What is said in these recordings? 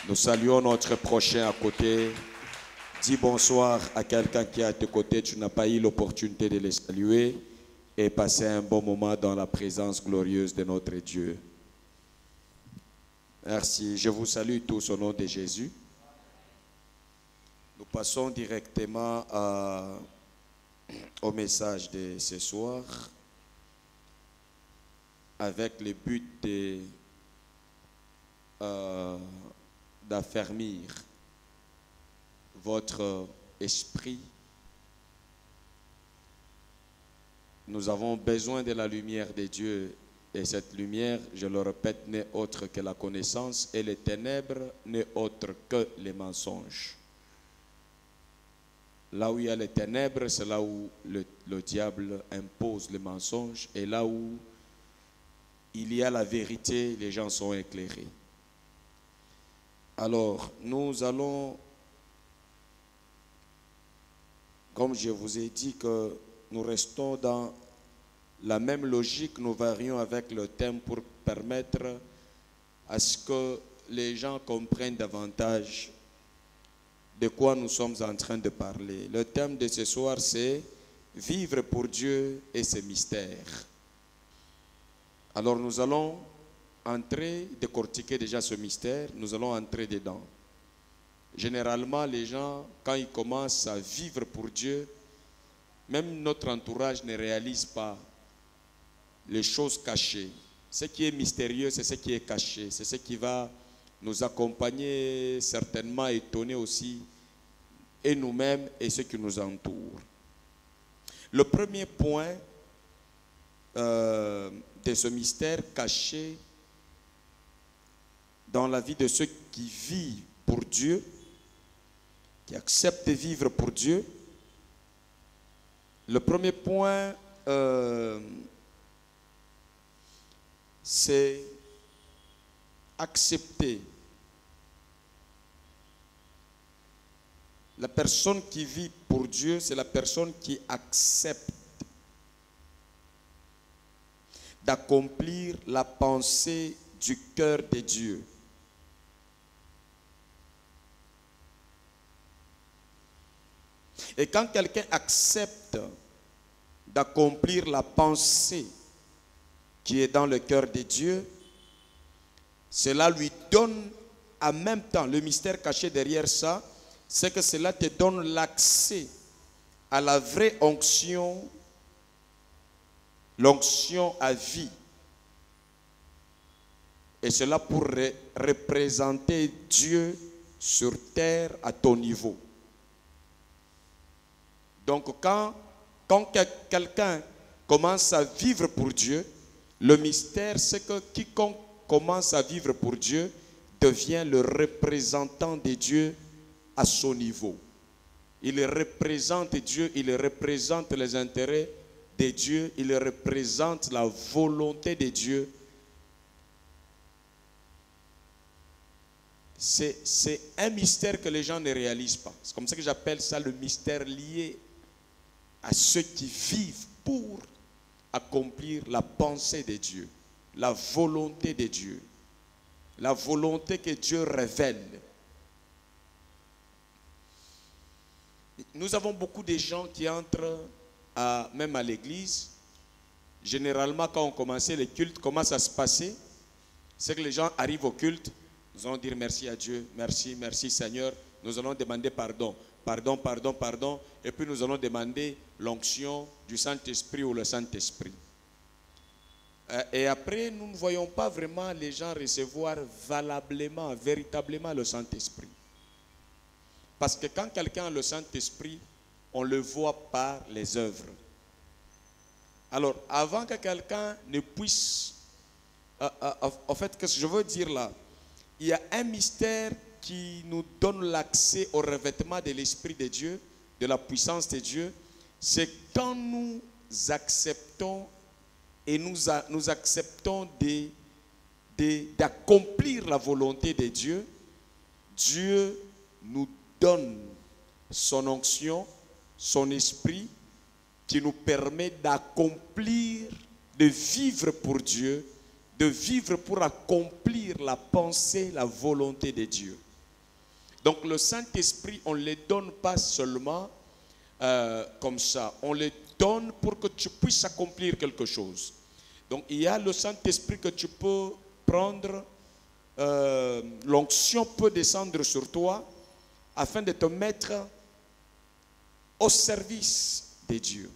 Nous saluons notre prochain à côté. Dis bonsoir à quelqu'un qui est à tes côtés. Tu n'as pas eu l'opportunité de les saluer et passer un bon moment dans la présence glorieuse de notre Dieu. Merci. Je vous salue tous au nom de Jésus. Nous passons directement au message de ce soir avec le but d'affermir votre esprit. Nous avons besoin de la lumière de Dieu et cette lumière, je le répète, n'est autre que la connaissance et les ténèbres n'est autre que les mensonges. Là où il y a les ténèbres, c'est là où le diable impose les mensonges et là où il y a la vérité, les gens sont éclairés. Alors, nous allons, comme je vous ai dit, que nous restons dans la même logique, nous varions avec le thème pour permettre à ce que les gens comprennent davantage de quoi nous sommes en train de parler. Le thème de ce soir, c'est « Vivre pour Dieu et ses mystères ». Alors nous allons entrer, décortiquer déjà ce mystère, nous allons entrer dedans. Généralement, les gens, quand ils commencent à vivre pour Dieu, même notre entourage ne réalise pas les choses cachées. Ce qui est mystérieux, c'est ce qui est caché. C'est ce qui va nous accompagner, certainement étonner aussi, et nous-mêmes et ceux qui nous entourent. Le premier point de ce mystère caché dans la vie de ceux qui vivent pour Dieu, qui acceptent de vivre pour Dieu, le premier point, c'est accepter. La personne qui vit pour Dieu, c'est la personne qui accepte d'accomplir la pensée du cœur de Dieu. Et quand quelqu'un accepte d'accomplir la pensée qui est dans le cœur de Dieu, cela lui donne en même temps, le mystère caché derrière ça, c'est que cela te donne l'accès à la vraie onction, l'onction à vie. Et cela pour représenter Dieu sur terre à ton niveau. Donc quand quelqu'un commence à vivre pour Dieu, le mystère c'est que quiconque commence à vivre pour Dieu devient le représentant de Dieu à son niveau. Il représente Dieu, il représente les intérêts de Dieu, il représente la volonté de Dieu. C'est un mystère que les gens ne réalisent pas. C'est comme ça que j'appelle ça le mystère lié à ceux qui vivent pour accomplir la pensée de Dieu, la volonté de Dieu, la volonté que Dieu révèle. Nous avons beaucoup de gens qui entrent même à l'église. Généralement, quand on commençait le culte, comment ça se passait? C'est que les gens arrivent au culte, nous allons dire merci à Dieu, merci, merci Seigneur. Nous allons demander pardon, pardon, pardon, pardon. Et puis nous allons demander l'onction du Saint-Esprit ou le Saint-Esprit. Et après, nous ne voyons pas vraiment les gens recevoir valablement, véritablement le Saint-Esprit. Parce que quand quelqu'un a le Saint-Esprit, on le voit par les œuvres. Alors, avant que quelqu'un ne puisse... en fait, qu'est-ce que je veux dire là? Il y a un mystère qui nous donne l'accès au revêtement de l'Esprit de Dieu, de la puissance de Dieu. C'est quand nous acceptons et nous acceptons d'accomplir la volonté de Dieu, Dieu nous donne son onction, son esprit qui nous permet d'accomplir, de vivre pour Dieu, de vivre pour accomplir la pensée, la volonté de Dieu. Donc le Saint-Esprit, on ne le donne pas seulement comme ça. On le donne pour que tu puisses accomplir quelque chose. Donc il y a le Saint-Esprit que tu peux prendre, l'onction peut descendre sur toi afin de te mettre au service de Dieu.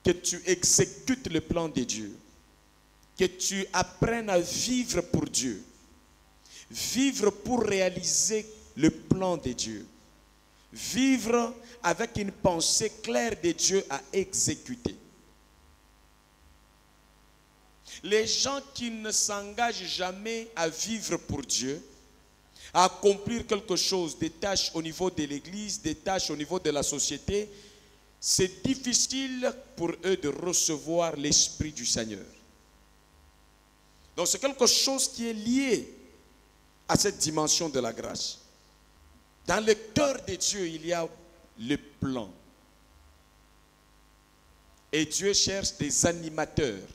Que tu exécutes le plan de Dieu. Que tu apprennes à vivre pour Dieu. Vivre pour réaliser le plan de Dieu. Vivre avec une pensée claire de Dieu à exécuter. Les gens qui ne s'engagent jamais à vivre pour Dieu, à accomplir quelque chose, des tâches au niveau de l'Église, des tâches au niveau de la société, c'est difficile pour eux de recevoir l'Esprit du Seigneur. Donc c'est quelque chose qui est lié à cette dimension de la grâce. Dans le cœur de Dieu, il y a le plan. Et Dieu cherche des animateurs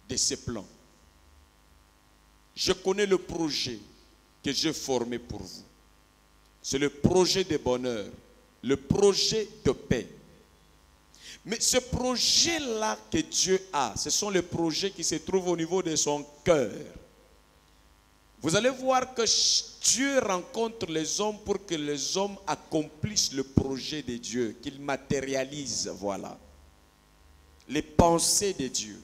de ces plans. Je connais le projet que j'ai formé pour vous. C'est le projet de bonheur, le projet de paix. Mais ce projet-là que Dieu a, ce sont les projets qui se trouvent au niveau de son cœur. Vous allez voir que Dieu rencontre les hommes pour que les hommes accomplissent le projet de Dieu, qu'ils matérialisent, voilà, les pensées de Dieu.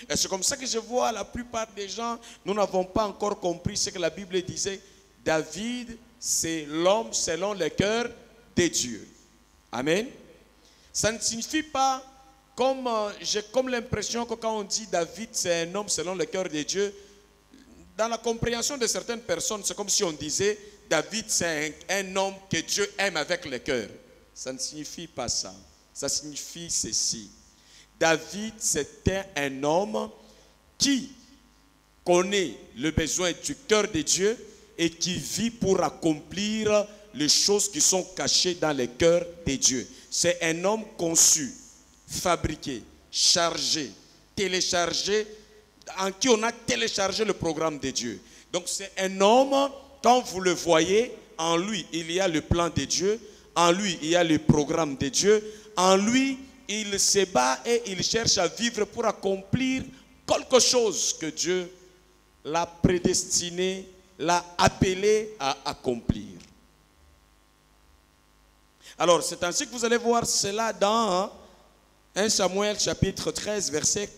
Et c'est comme ça que je vois la plupart des gens, nous n'avons pas encore compris ce que la Bible disait. David, c'est l'homme selon le cœur de Dieu. Amen. Ça ne signifie pas, j'ai comme l'impression que quand on dit David, c'est un homme selon le cœur de Dieu, dans la compréhension de certaines personnes, c'est comme si on disait David, c'est un homme que Dieu aime avec le cœur. Ça ne signifie pas ça. Ça signifie ceci. David, c'était un homme qui connaît le besoin du cœur de Dieu et qui vit pour accomplir les choses qui sont cachées dans le cœur de Dieu. C'est un homme conçu, fabriqué, chargé, téléchargé, en qui on a téléchargé le programme de Dieu. Donc c'est un homme, quand vous le voyez, en lui, il y a le plan de Dieu, en lui, il y a le programme de Dieu, en lui, il se bat et il cherche à vivre pour accomplir quelque chose que Dieu l'a prédestiné, l'a appelé à accomplir. Alors, c'est ainsi que vous allez voir cela dans 1 Samuel chapitre 13, verset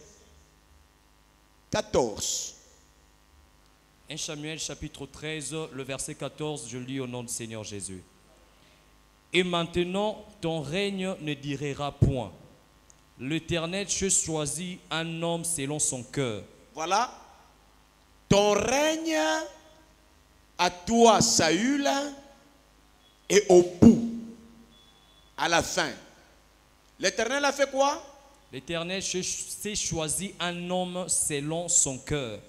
14. 1 Samuel chapitre 13, le verset 14, je lis au nom du Seigneur Jésus. Et maintenant, ton règne ne durera point. L'Éternel se choisit un homme selon son cœur. Voilà. Ton règne à toi, Saül, et au bout, à la fin. L'Éternel a fait quoi? L'Éternel s'est choisi un homme selon son cœur.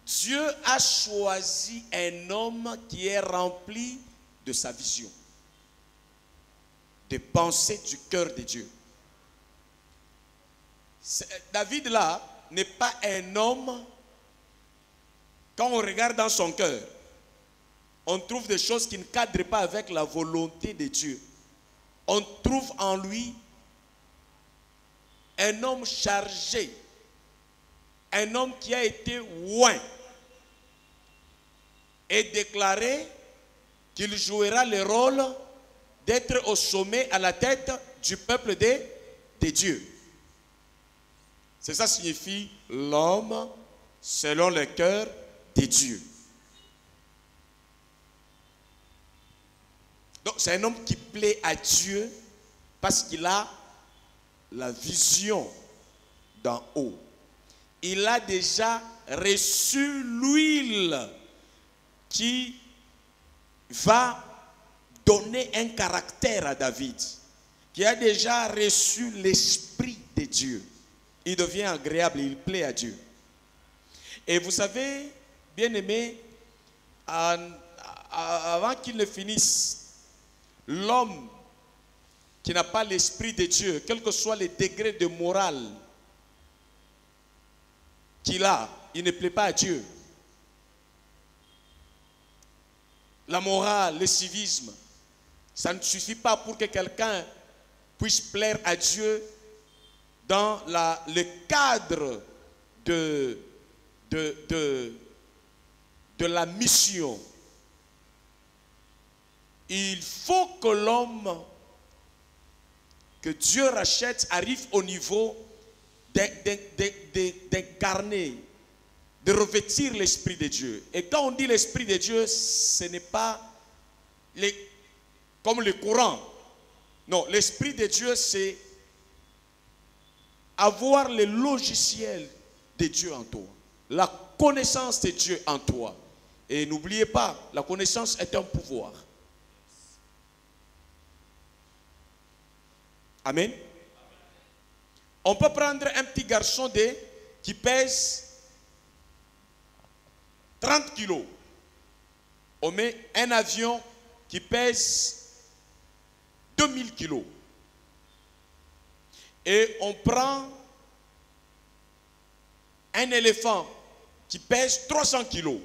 Dieu a choisi un homme qui est rempli de sa vision, des pensées du cœur de Dieu. David là n'est pas un homme, quand on regarde dans son cœur, on trouve des choses qui ne cadrent pas avec la volonté de Dieu. On trouve en lui un homme chargé, un homme qui a été oint et déclaré qu'il jouera le rôle d'être au sommet, à la tête du peuple de Dieu. C'est ça signifie l'homme selon le cœur de Dieu. Donc c'est un homme qui plaît à Dieu parce qu'il a la vision d'en haut. Il a déjà reçu l'huile qui va donner un caractère à David, qui a déjà reçu l'Esprit de Dieu. Il devient agréable, il plaît à Dieu. Et vous savez, bien aimé, avant qu'il ne finisse, l'homme qui n'a pas l'Esprit de Dieu, quel que soit les degrés de morale qu'il a, il ne plaît pas à Dieu. La morale, le civisme, ça ne suffit pas pour que quelqu'un puisse plaire à Dieu dans le cadre de la mission. Il faut que l'homme que Dieu rachète arrive au niveau d'incarner, de revêtir l'Esprit de Dieu. Et quand on dit l'Esprit de Dieu, ce n'est pas comme le courant. Non, l'Esprit de Dieu, c'est avoir le logiciel de Dieu en toi. La connaissance de Dieu en toi. Et n'oubliez pas, la connaissance est un pouvoir. Amen. On peut prendre un petit garçon qui pèse 30 kilos. On met un avion qui pèse 2000 kilos. Et on prend un éléphant qui pèse 300 kilos.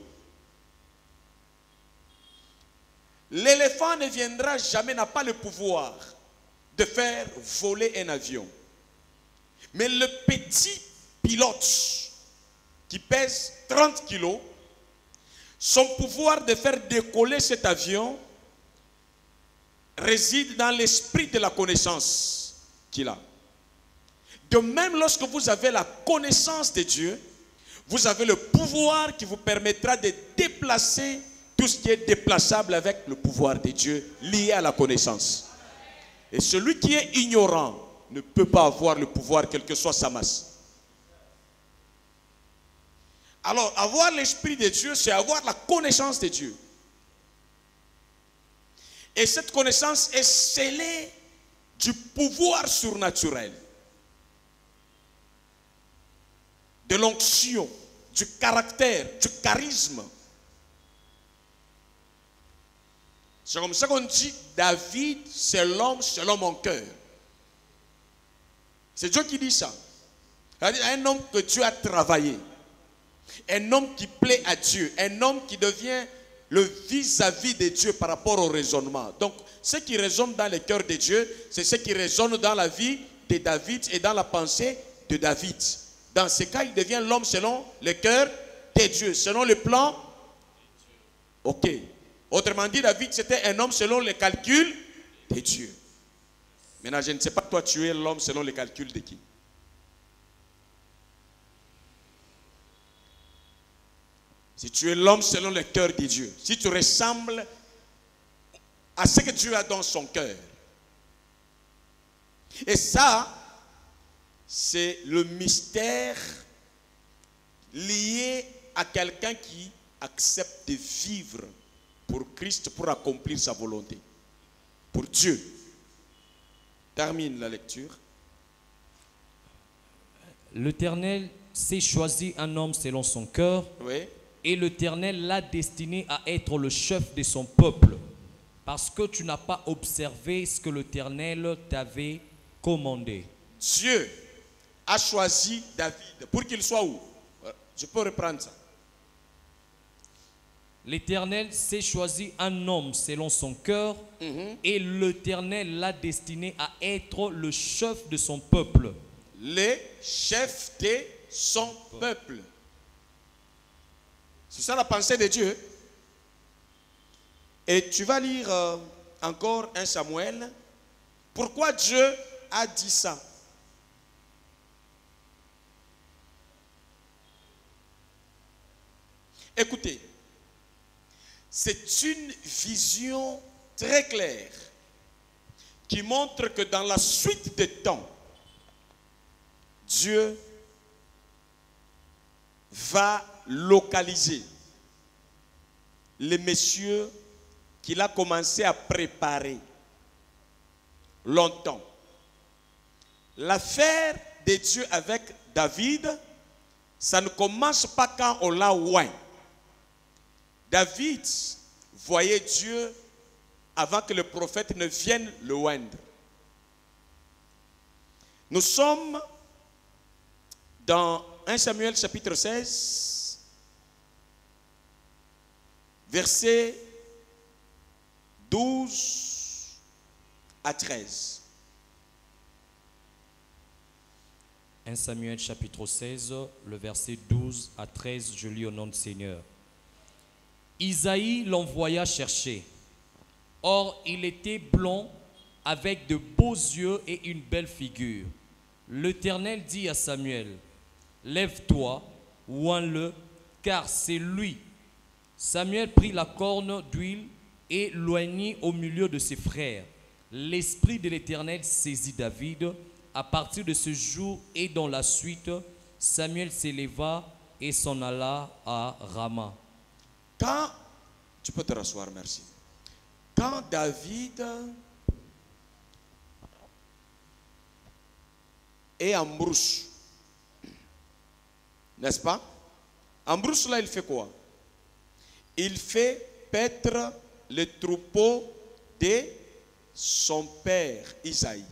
L'éléphant ne viendra jamais, n'a pas le pouvoir de faire voler un avion. Mais le petit pilote qui pèse 30 kilos, son pouvoir de faire décoller cet avion réside dans l'esprit de la connaissance qu'il a. De même, lorsque vous avez la connaissance de Dieu, vous avez le pouvoir qui vous permettra de déplacer tout ce qui est déplaçable avec le pouvoir de Dieu lié à la connaissance. Et celui qui est ignorant ne peut pas avoir le pouvoir, quelle que soit sa masse. Alors, avoir l'Esprit de Dieu, c'est avoir la connaissance de Dieu. Et cette connaissance est scellée du pouvoir surnaturel, de l'onction, du caractère, du charisme. C'est comme ça qu'on dit, David, c'est l'homme selon mon cœur. C'est Dieu qui dit ça. Un homme que Dieu a travaillé. Un homme qui plaît à Dieu. Un homme qui devient le vis-à-vis de Dieu par rapport au raisonnement. Donc, ce qui résonne dans le cœur de Dieu, c'est ce qui résonne dans la vie de David et dans la pensée de David. Dans ce cas, il devient l'homme selon le cœur de Dieu, selon le plan. Ok. Autrement dit, David, c'était un homme selon les calculs de Dieu. Maintenant, je ne sais pas, toi, tu es l'homme selon les calculs de qui? Si tu es l'homme selon le cœur de Dieu, si tu ressembles à ce que Dieu a dans son cœur. Et ça, c'est le mystère lié à quelqu'un qui accepte de vivre pour Christ, pour accomplir sa volonté. Pour Dieu. Termine la lecture. L'Éternel s'est choisi un homme selon son cœur. Oui. Et l'Éternel l'a destiné à être le chef de son peuple. Parce que tu n'as pas observé ce que l'Éternel t'avait commandé. Dieu a choisi David pour qu'il soit où? Je peux reprendre ça. L'Éternel s'est choisi un homme selon son cœur. Et l'Éternel l'a destiné à être le chef de son peuple. Le chef de son peuple. C'est ça la pensée de Dieu. Et tu vas lire encore 1 Samuel. Pourquoi Dieu a dit ça? Écoutez, c'est une vision très claire qui montre que dans la suite des temps, Dieu va localiser les messieurs qu'il a commencé à préparer longtemps. L'affaire de Dieu avec David, ça ne commence pas quand on l'a oint. David voyait Dieu avant que le prophète ne vienne le oindre. Nous sommes dans 1 Samuel chapitre 16, versets 12 à 13. 1 Samuel chapitre 16, le verset 12 à 13, je lis au nom du Seigneur. Isaïe l'envoya chercher. Or, il était blond, avec de beaux yeux et une belle figure. L'Éternel dit à Samuel, « Lève-toi, oins-le, car c'est lui. » Samuel prit la corne d'huile et l'oignit au milieu de ses frères. L'Esprit de l'Éternel saisit David. À partir de ce jour et dans la suite, Samuel s'éleva et s'en alla à Rama. Quand, tu peux te rasseoir, merci. Quand David est en brousse, n'est-ce pas? En brousse là, il fait quoi? Il fait paître le troupeau de son père Isaïe.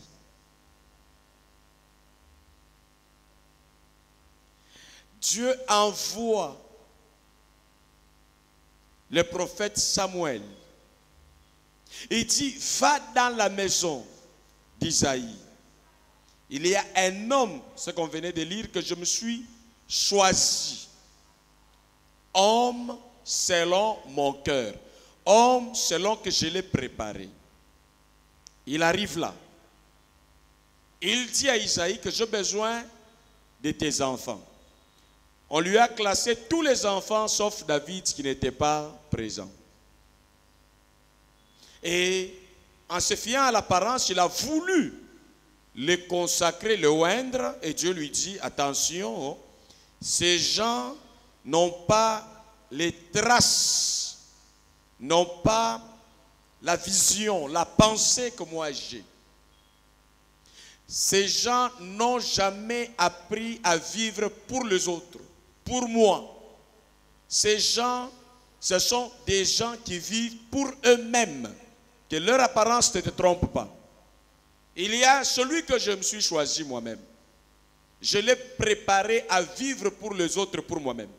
Dieu envoie le prophète Samuel. Il dit, va dans la maison d'Isaïe. Il y a un homme, ce qu'on venait de lire, que je me suis choisi. Homme selon mon cœur. Homme selon que je l'ai préparé. Il arrive là. Il dit à Isaïe que j'ai besoin de tes enfants. On lui a classé tous les enfants sauf David qui n'était pas présent. Et en se fiant à l'apparence, il a voulu le consacrer, le oindre, et Dieu lui dit, attention, ces gens n'ont pas les traces, n'ont pas la vision, la pensée que moi j'ai. Ces gens n'ont jamais appris à vivre pour les autres. Pour moi, ces gens, ce sont des gens qui vivent pour eux-mêmes, que leur apparence ne te trompe pas. Il y a celui que je me suis choisi moi-même. Je l'ai préparé à vivre pour les autres, pour moi-même.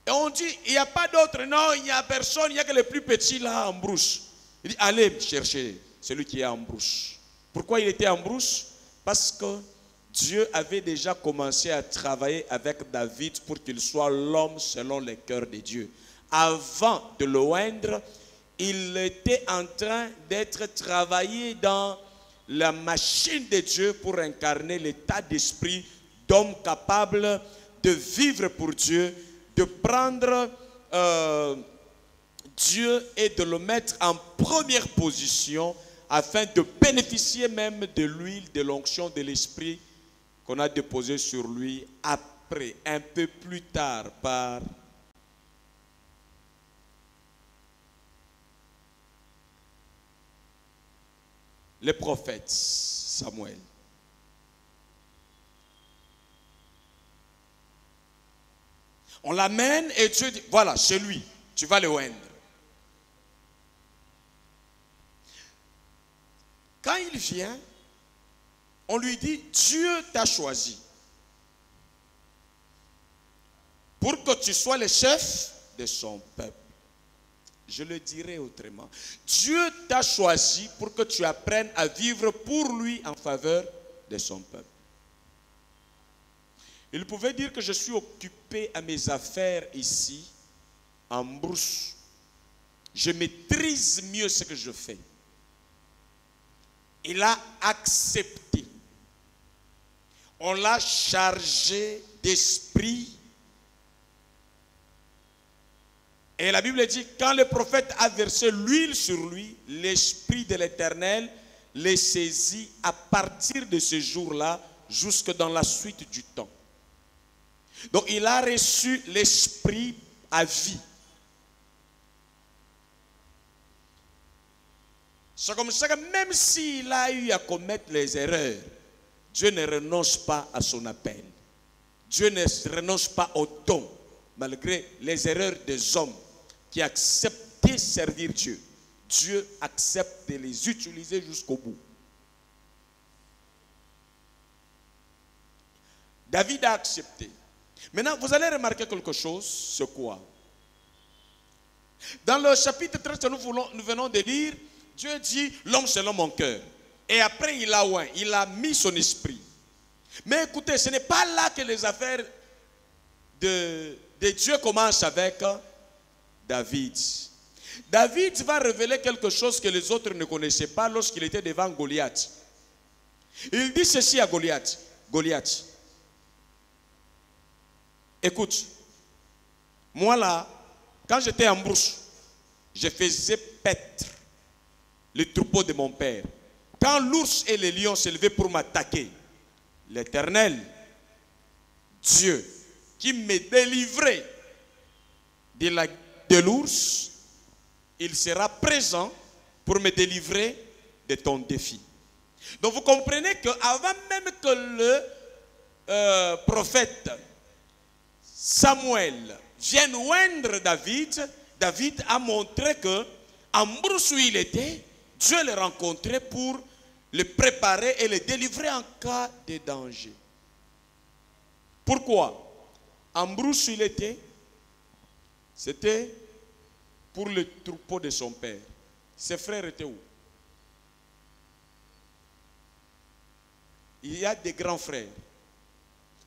Et on dit, il n'y a pas d'autre, non, il n'y a personne, il n'y a que les plus petits là en brousse. Il dit, allez chercher celui qui est en brousse. Pourquoi il était en brousse? Parce que Dieu avait déjà commencé à travailler avec David pour qu'il soit l'homme selon le cœur de Dieu. Avant de le oindre, il était en train d'être travaillé dans la machine de Dieu pour incarner l'état d'esprit d'homme capable de vivre pour Dieu, de prendre Dieu et de le mettre en première position afin de bénéficier même de l'huile, de l'onction de l'esprit qu'on a déposé sur lui après, un peu plus tard, par le prophète Samuel. On l'amène et Dieu dit, voilà, c'est lui, tu vas le oindre. Quand il vient, on lui dit, Dieu t'a choisi pour que tu sois le chef de son peuple. Je le dirai autrement. Dieu t'a choisi pour que tu apprennes à vivre pour lui en faveur de son peuple. Il pouvait dire que je suis occupé à mes affaires ici, en brousse. Je maîtrise mieux ce que je fais. Il a accepté. On l'a chargé d'esprit. Et la Bible dit, quand le prophète a versé l'huile sur lui, l'Esprit de l'Éternel les saisit à partir de ce jour-là jusque dans la suite du temps. Donc il a reçu l'Esprit à vie. C'est comme ça que même s'il a eu à commettre les erreurs, Dieu ne renonce pas à son appel. Dieu ne renonce pas au don, malgré les erreurs des hommes qui acceptaient servir Dieu. Dieu accepte de les utiliser jusqu'au bout. David a accepté. Maintenant, vous allez remarquer quelque chose, c'est quoi? Dans le chapitre 13 que nous venons de lire, Dieu dit, l'homme selon mon cœur. Et après, il a mis son esprit. Mais écoutez, ce n'est pas là que les affaires de Dieu commencent avec David. David va révéler quelque chose que les autres ne connaissaient pas lorsqu'il était devant Goliath. Il dit ceci à Goliath. Goliath, écoute, moi là, quand j'étais en brousse, je faisais paître le troupeau de mon père. Quand l'ours et les lions s'élevaient pour m'attaquer, l'Éternel, Dieu, qui me délivrait de l'ours, il sera présent pour me délivrer de ton défi. Donc vous comprenez qu'avant même que le prophète Samuel vienne oindre David, David a montré que en brousse où il était, Dieu le rencontrait pour le préparer et le délivrer en cas de danger. Pourquoi? En brousse où il était, c'était pour le troupeau de son père. Ses frères étaient où? Il y a des grands frères.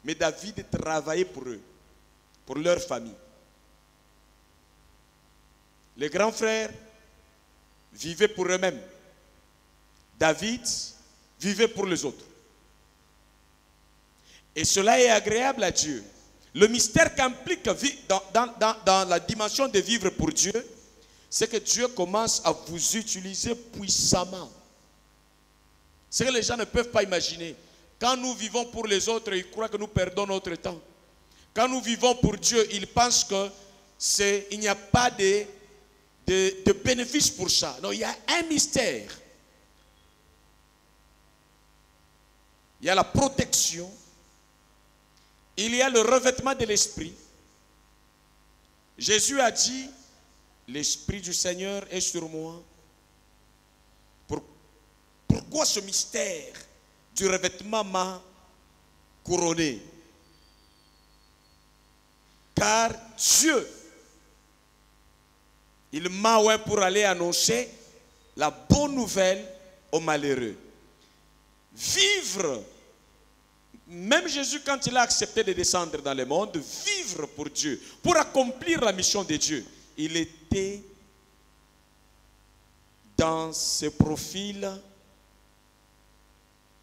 Mais David travaillait pour eux, pour leur famille. Les grands frères vivaient pour eux-mêmes. David vivait pour les autres. Et cela est agréable à Dieu. Le mystère qu'implique dans la dimension de vivre pour Dieu, c'est que Dieu commence à vous utiliser puissamment. C'est que les gens ne peuvent pas imaginer. Quand nous vivons pour les autres, ils croient que nous perdons notre temps. Quand nous vivons pour Dieu, ils pensent qu'il n'y a pas de bénéfice pour ça. Non, il y a un mystère. Il y a la protection. Il y a le revêtement de l'esprit. Jésus a dit, l'esprit du Seigneur est sur moi. Pourquoi ce mystère du revêtement m'a couronné? Car Dieu, il m'a oint pour aller annoncer la bonne nouvelle aux malheureux. Vivre, même Jésus quand il a accepté de descendre dans le monde, vivre pour Dieu, pour accomplir la mission de Dieu, il était dans ce profil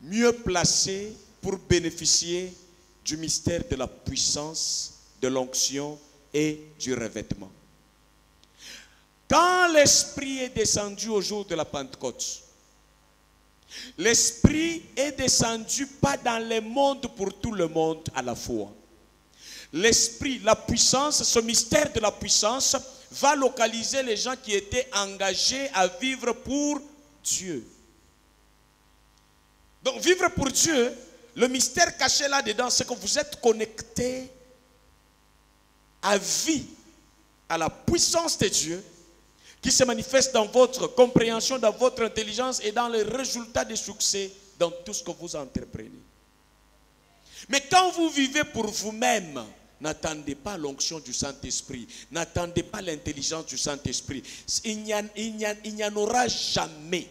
mieux placé pour bénéficier du mystère de la puissance, de l'onction et du revêtement. Quand l'Esprit est descendu au jour de la Pentecôte, l'Esprit est descendu pas dans le monde pour tout le monde à la fois. L'Esprit, la puissance, ce mystère de la puissance va localiser les gens qui étaient engagés à vivre pour Dieu. Donc vivre pour Dieu, le mystère caché là-dedans, c'est que vous êtes connectés à vie, à la puissance de Dieu, qui se manifeste dans votre compréhension, dans votre intelligence et dans les résultats de succès dans tout ce que vous entreprenez. Mais quand vous vivez pour vous-même, n'attendez pas l'onction du Saint-Esprit, n'attendez pas l'intelligence du Saint-Esprit. Il n'y en aura jamais.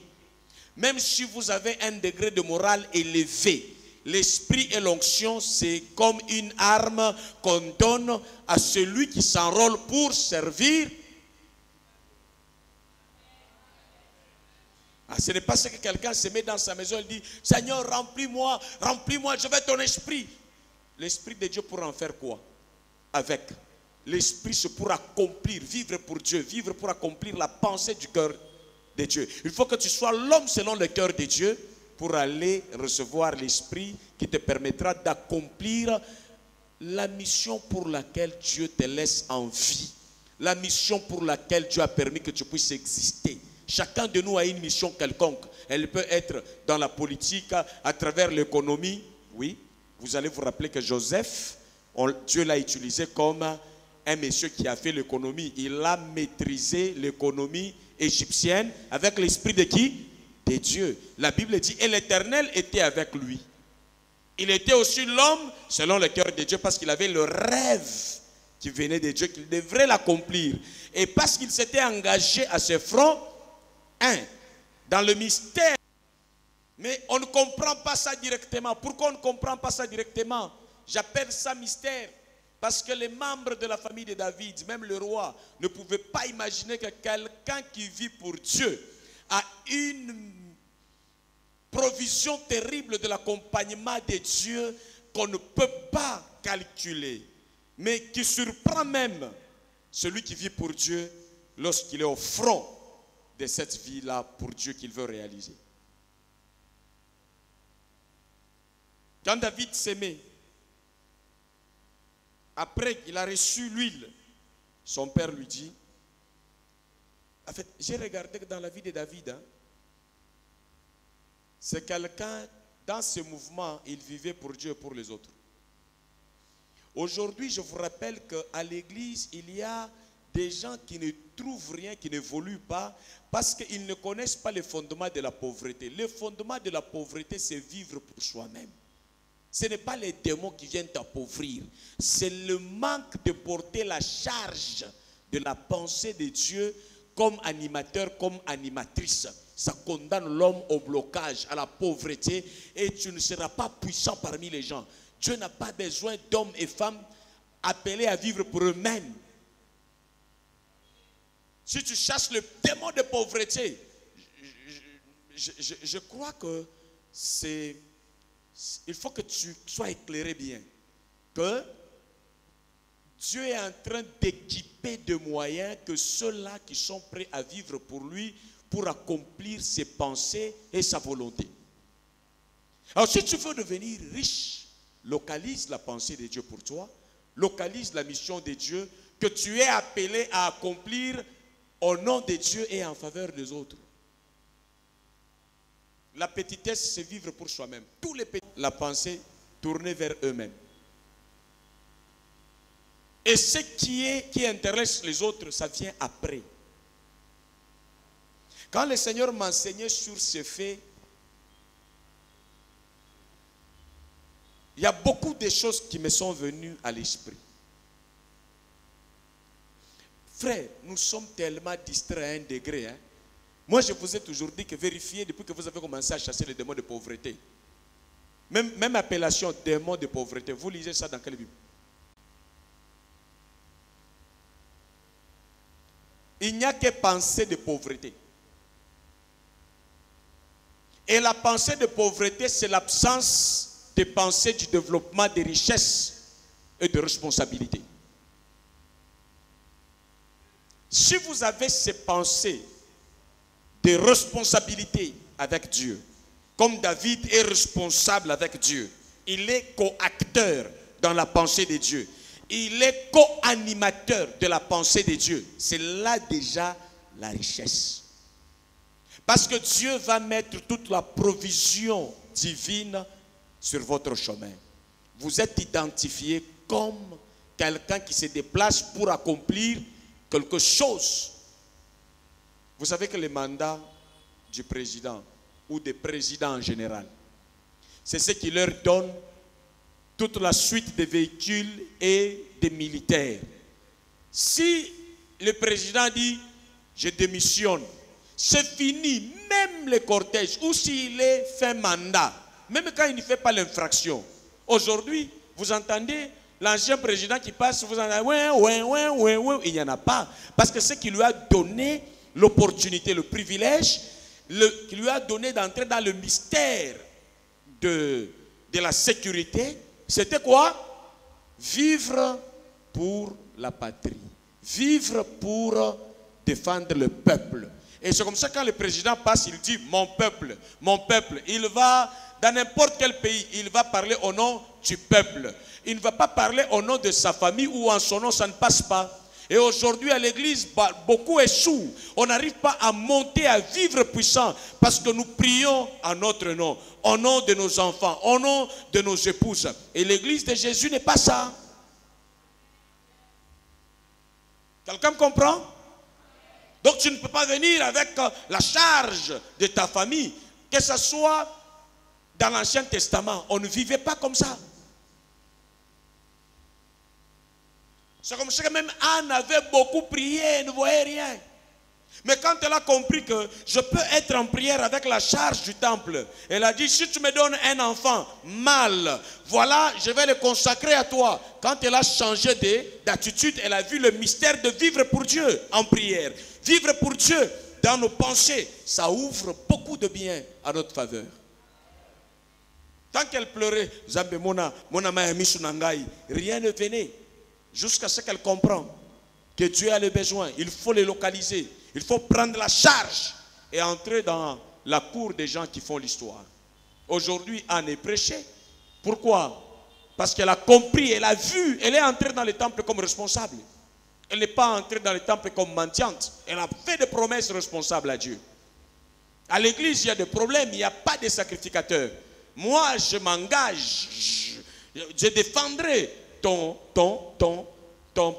Même si vous avez un degré de morale élevé, l'esprit et l'onction, c'est comme une arme qu'on donne à celui qui s'enrôle pour servir. Ce n'est pas ce que quelqu'un se met dans sa maison et dit, Seigneur, remplis-moi, remplis-moi, je veux ton esprit. L'esprit de Dieu pour en faire quoi? Avec l'esprit, c'est pour accomplir, vivre pour Dieu, vivre pour accomplir la pensée du cœur de Dieu. Il faut que tu sois l'homme selon le cœur de Dieu pour aller recevoir l'esprit qui te permettra d'accomplir la mission pour laquelle Dieu te laisse en vie, la mission pour laquelle Dieu a permis que tu puisses exister. Chacun de nous a une mission quelconque. Elle peut être dans la politique, à travers l'économie. Oui, vous allez vous rappeler que Joseph, Dieu l'a utilisé comme un monsieur qui a fait l'économie. Il a maîtrisé l'économie égyptienne avec l'esprit de qui? De Dieu. La Bible dit, et l'Éternel était avec lui. Il était aussi l'homme selon le cœur de Dieu parce qu'il avait le rêve qui venait de Dieu, qu'il devrait l'accomplir. Et parce qu'il s'était engagé à ce front, dans le mystère. Mais on ne comprend pas ça directement. Pourquoi on ne comprend pas ça directement? J'appelle ça mystère. Parce que les membres de la famille de David, même le roi, ne pouvaient pas imaginer que quelqu'un qui vit pour Dieu a une provision terrible de l'accompagnement de Dieu qu'on ne peut pas calculer, mais qui surprend même celui qui vit pour Dieu lorsqu'il est au front de cette vie-là pour Dieu qu'il veut réaliser. Quand David s'aimait, après qu'il a reçu l'huile, son père lui dit, en fait, j'ai regardé que dans la vie de David, c'est quelqu'un, dans ce mouvement, il vivait pour Dieu et pour les autres. Aujourd'hui, je vous rappelle qu'à l'église, il y a des gens qui ne trouvent rien, qui n'évoluent pas, parce qu'ils ne connaissent pas les fondements de la pauvreté. Le fondement de la pauvreté, c'est vivre pour soi-même. Ce n'est pas les démons qui viennent t'appauvrir, c'est le manque de porter la charge de la pensée de Dieu comme animateur, comme animatrice. Ça condamne l'homme au blocage, à la pauvreté, et tu ne seras pas puissant parmi les gens. Dieu n'a pas besoin d'hommes et femmes appelés à vivre pour eux-mêmes. Si tu chasses le démon de pauvreté, je crois que c'est... Il faut que tu sois éclairé bien. Que Dieu est en train d'équiper de moyens que ceux-là qui sont prêts à vivre pour lui, pour accomplir ses pensées et sa volonté. Alors si tu veux devenir riche, localise la pensée de Dieu pour toi, localise la mission de Dieu que tu es appelé à accomplir au nom de Dieu et en faveur des autres. La petitesse, c'est vivre pour soi-même. Tous les petits, la pensée tournée vers eux-mêmes. Et ce qui intéresse les autres, ça vient après. Quand le Seigneur m'enseignait sur ce fait, il y a beaucoup de choses qui me sont venues à l'esprit. Frère, nous sommes tellement distraits à un degré. Moi, je vous ai toujours dit que vérifiez depuis que vous avez commencé à chasser les démons de pauvreté. Même appellation démons de pauvreté. Vous lisez ça dans quelle Bible? Il n'y a que pensée de pauvreté. Et la pensée de pauvreté, c'est l'absence de pensée du développement des richesses et de responsabilités. Si vous avez ces pensées de responsabilité avec Dieu, comme David est responsable avec Dieu, il est co-acteur dans la pensée de Dieu, il est co-animateur de la pensée de Dieu, c'est là déjà la richesse. Parce que Dieu va mettre toute la provision divine sur votre chemin. Vous êtes identifié comme quelqu'un qui se déplace pour accomplir quelque chose. Vous savez que le mandat du président ou des présidents en général, c'est ce qui leur donne toute la suite des véhicules et des militaires. Si le président dit « je démissionne », c'est fini, même le cortège, ou s'il est fin mandat, même quand il ne fait pas l'infraction. Aujourd'hui, vous entendez l'ancien président qui passe, vous entendez ouais, il n'y en a pas. Parce que ce qui lui a donné l'opportunité, le privilège, qui lui a donné d'entrer dans le mystère de la sécurité, c'était quoi? Vivre pour la patrie, vivre pour défendre le peuple. Et c'est comme ça que quand le président passe, il dit mon peuple, mon peuple. Il va dans n'importe quel pays, il va parler au nom du peuple. Il ne va pas parler au nom de sa famille ou en son nom, ça ne passe pas. Et aujourd'hui à l'église, beaucoup échouent. On n'arrive pas à monter, à vivre puissant parce que nous prions en notre nom, au nom de nos enfants, au nom de nos épouses. Et l'église de Jésus n'est pas ça. Quelqu'un me comprend? Donc tu ne peux pas venir avec la charge de ta famille, que ce soit dans l'Ancien Testament, on ne vivait pas comme ça. C'est comme ça que même Anne avait beaucoup prié, elle ne voyait rien. Mais quand elle a compris que je peux être en prière avec la charge du temple, elle a dit, si tu me donnes un enfant mâle, voilà, je vais le consacrer à toi. Quand elle a changé d'attitude, elle a vu le mystère de vivre pour Dieu en prière. Vivre pour Dieu dans nos pensées, ça ouvre beaucoup de bien à notre faveur. Tant qu'elle pleurait, rien ne venait. Jusqu'à ce qu'elle comprend que Dieu a le besoin. Il faut les localiser. Il faut prendre la charge et entrer dans la cour des gens qui font l'histoire. Aujourd'hui, Anne est prêchée. Pourquoi? Parce qu'elle a compris, elle a vu, elle est entrée dans le temple comme responsable. Elle n'est pas entrée dans le temple comme mendiante. Elle a fait des promesses responsables à Dieu. À l'église, il y a des problèmes, il n'y a pas de sacrificateur. Moi, je m'engage, je défendrai ton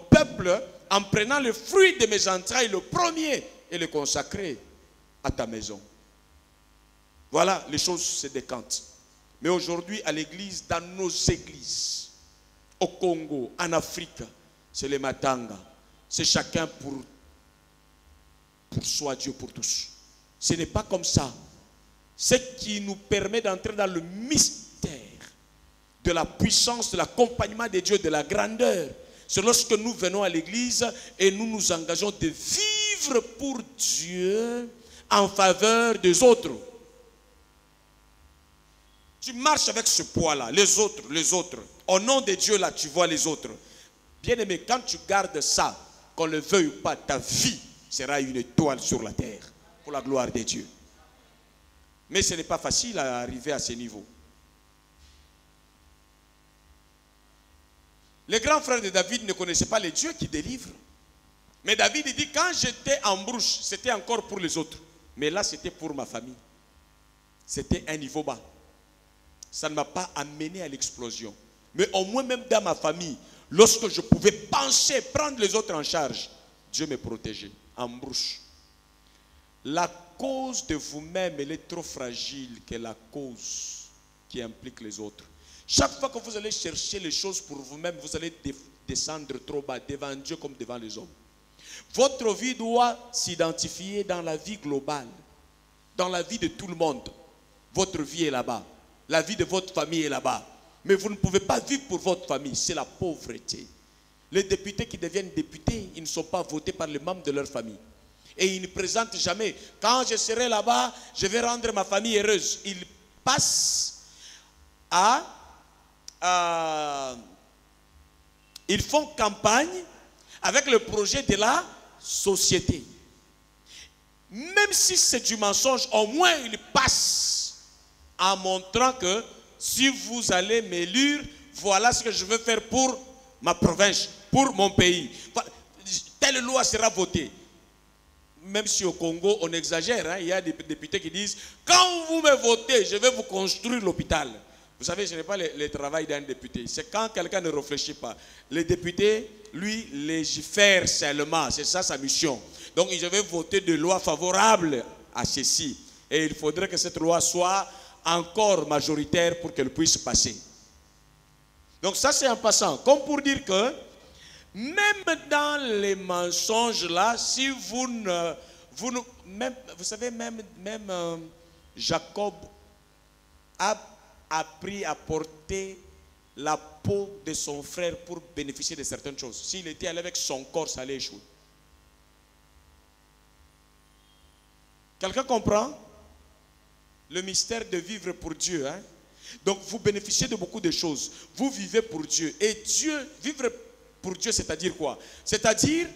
peuple en prenant le fruit de mes entrailles, le premier, et le consacrer à ta maison. Voilà, les choses se décantent. Mais aujourd'hui, à l'église, dans nos églises, au Congo, en Afrique, c'est les matanga. C'est chacun pour soi, Dieu pour tous. Ce n'est pas comme ça. Ce qui nous permet d'entrer dans le mystère de la puissance, de l'accompagnement de Dieu, de la grandeur, c'est lorsque nous venons à l'église et nous nous engageons de vivre pour Dieu en faveur des autres. Tu marches avec ce poids-là, les autres. Au nom de Dieu, là, tu vois les autres. Bien-aimé, quand tu gardes ça, qu'on le veuille ou pas, ta vie sera une étoile sur la terre, pour la gloire de Dieu. Mais ce n'est pas facile à arriver à ce niveau. Les grands frères de David ne connaissaient pas les dieux qui délivrent. Mais David dit, quand j'étais en brouche, c'était encore pour les autres. Mais là, c'était pour ma famille. C'était un niveau bas. Ça ne m'a pas amené à l'explosion. Mais au moins même dans ma famille, lorsque je pouvais penser, prendre les autres en charge, Dieu me protégeait en brouche. La cause de vous-même, elle est trop fragile que la cause qui implique les autres. Chaque fois que vous allez chercher les choses pour vous-même, vous allez descendre trop bas devant Dieu comme devant les hommes. Votre vie doit s'identifier dans la vie globale, dans la vie de tout le monde. Votre vie est là-bas. La vie de votre famille est là-bas. Mais vous ne pouvez pas vivre pour votre famille, c'est la pauvreté. Les députés qui deviennent députés, ils ne sont pas votés par les membres de leur famille. Et ils ne présentent jamais, quand je serai là-bas, je vais rendre ma famille heureuse. Ils passent ils font campagne avec le projet de la société. Même si c'est du mensonge, au moins ils passent en montrant que si vous allez m'élire, voilà ce que je veux faire pour ma province, pour mon pays. Telle loi sera votée. Même si au Congo, on exagère, hein, il y a des députés qui disent, quand vous me votez, je vais vous construire l'hôpital. Vous savez, ce n'est pas le travail d'un député. C'est quand quelqu'un ne réfléchit pas. Le député, lui, légifère seulement. C'est ça sa mission. Donc, je vais voter des lois favorables à ceci. Et il faudrait que cette loi soit encore majoritaire pour qu'elle puisse passer. Donc, ça, c'est en passant. Comme pour dire que, même dans les mensonges là, si vous savez, même Jacob a appris à porter la peau de son frère pour bénéficier de certaines choses. S'il était allé avec son corps, ça allait échouer. Quelqu'un comprend le mystère de vivre pour Dieu, hein? Donc vous bénéficiez de beaucoup de choses. Vous vivez pour Dieu. Et Dieu, vivre pour Dieu, c'est-à-dire quoi? C'est-à-dire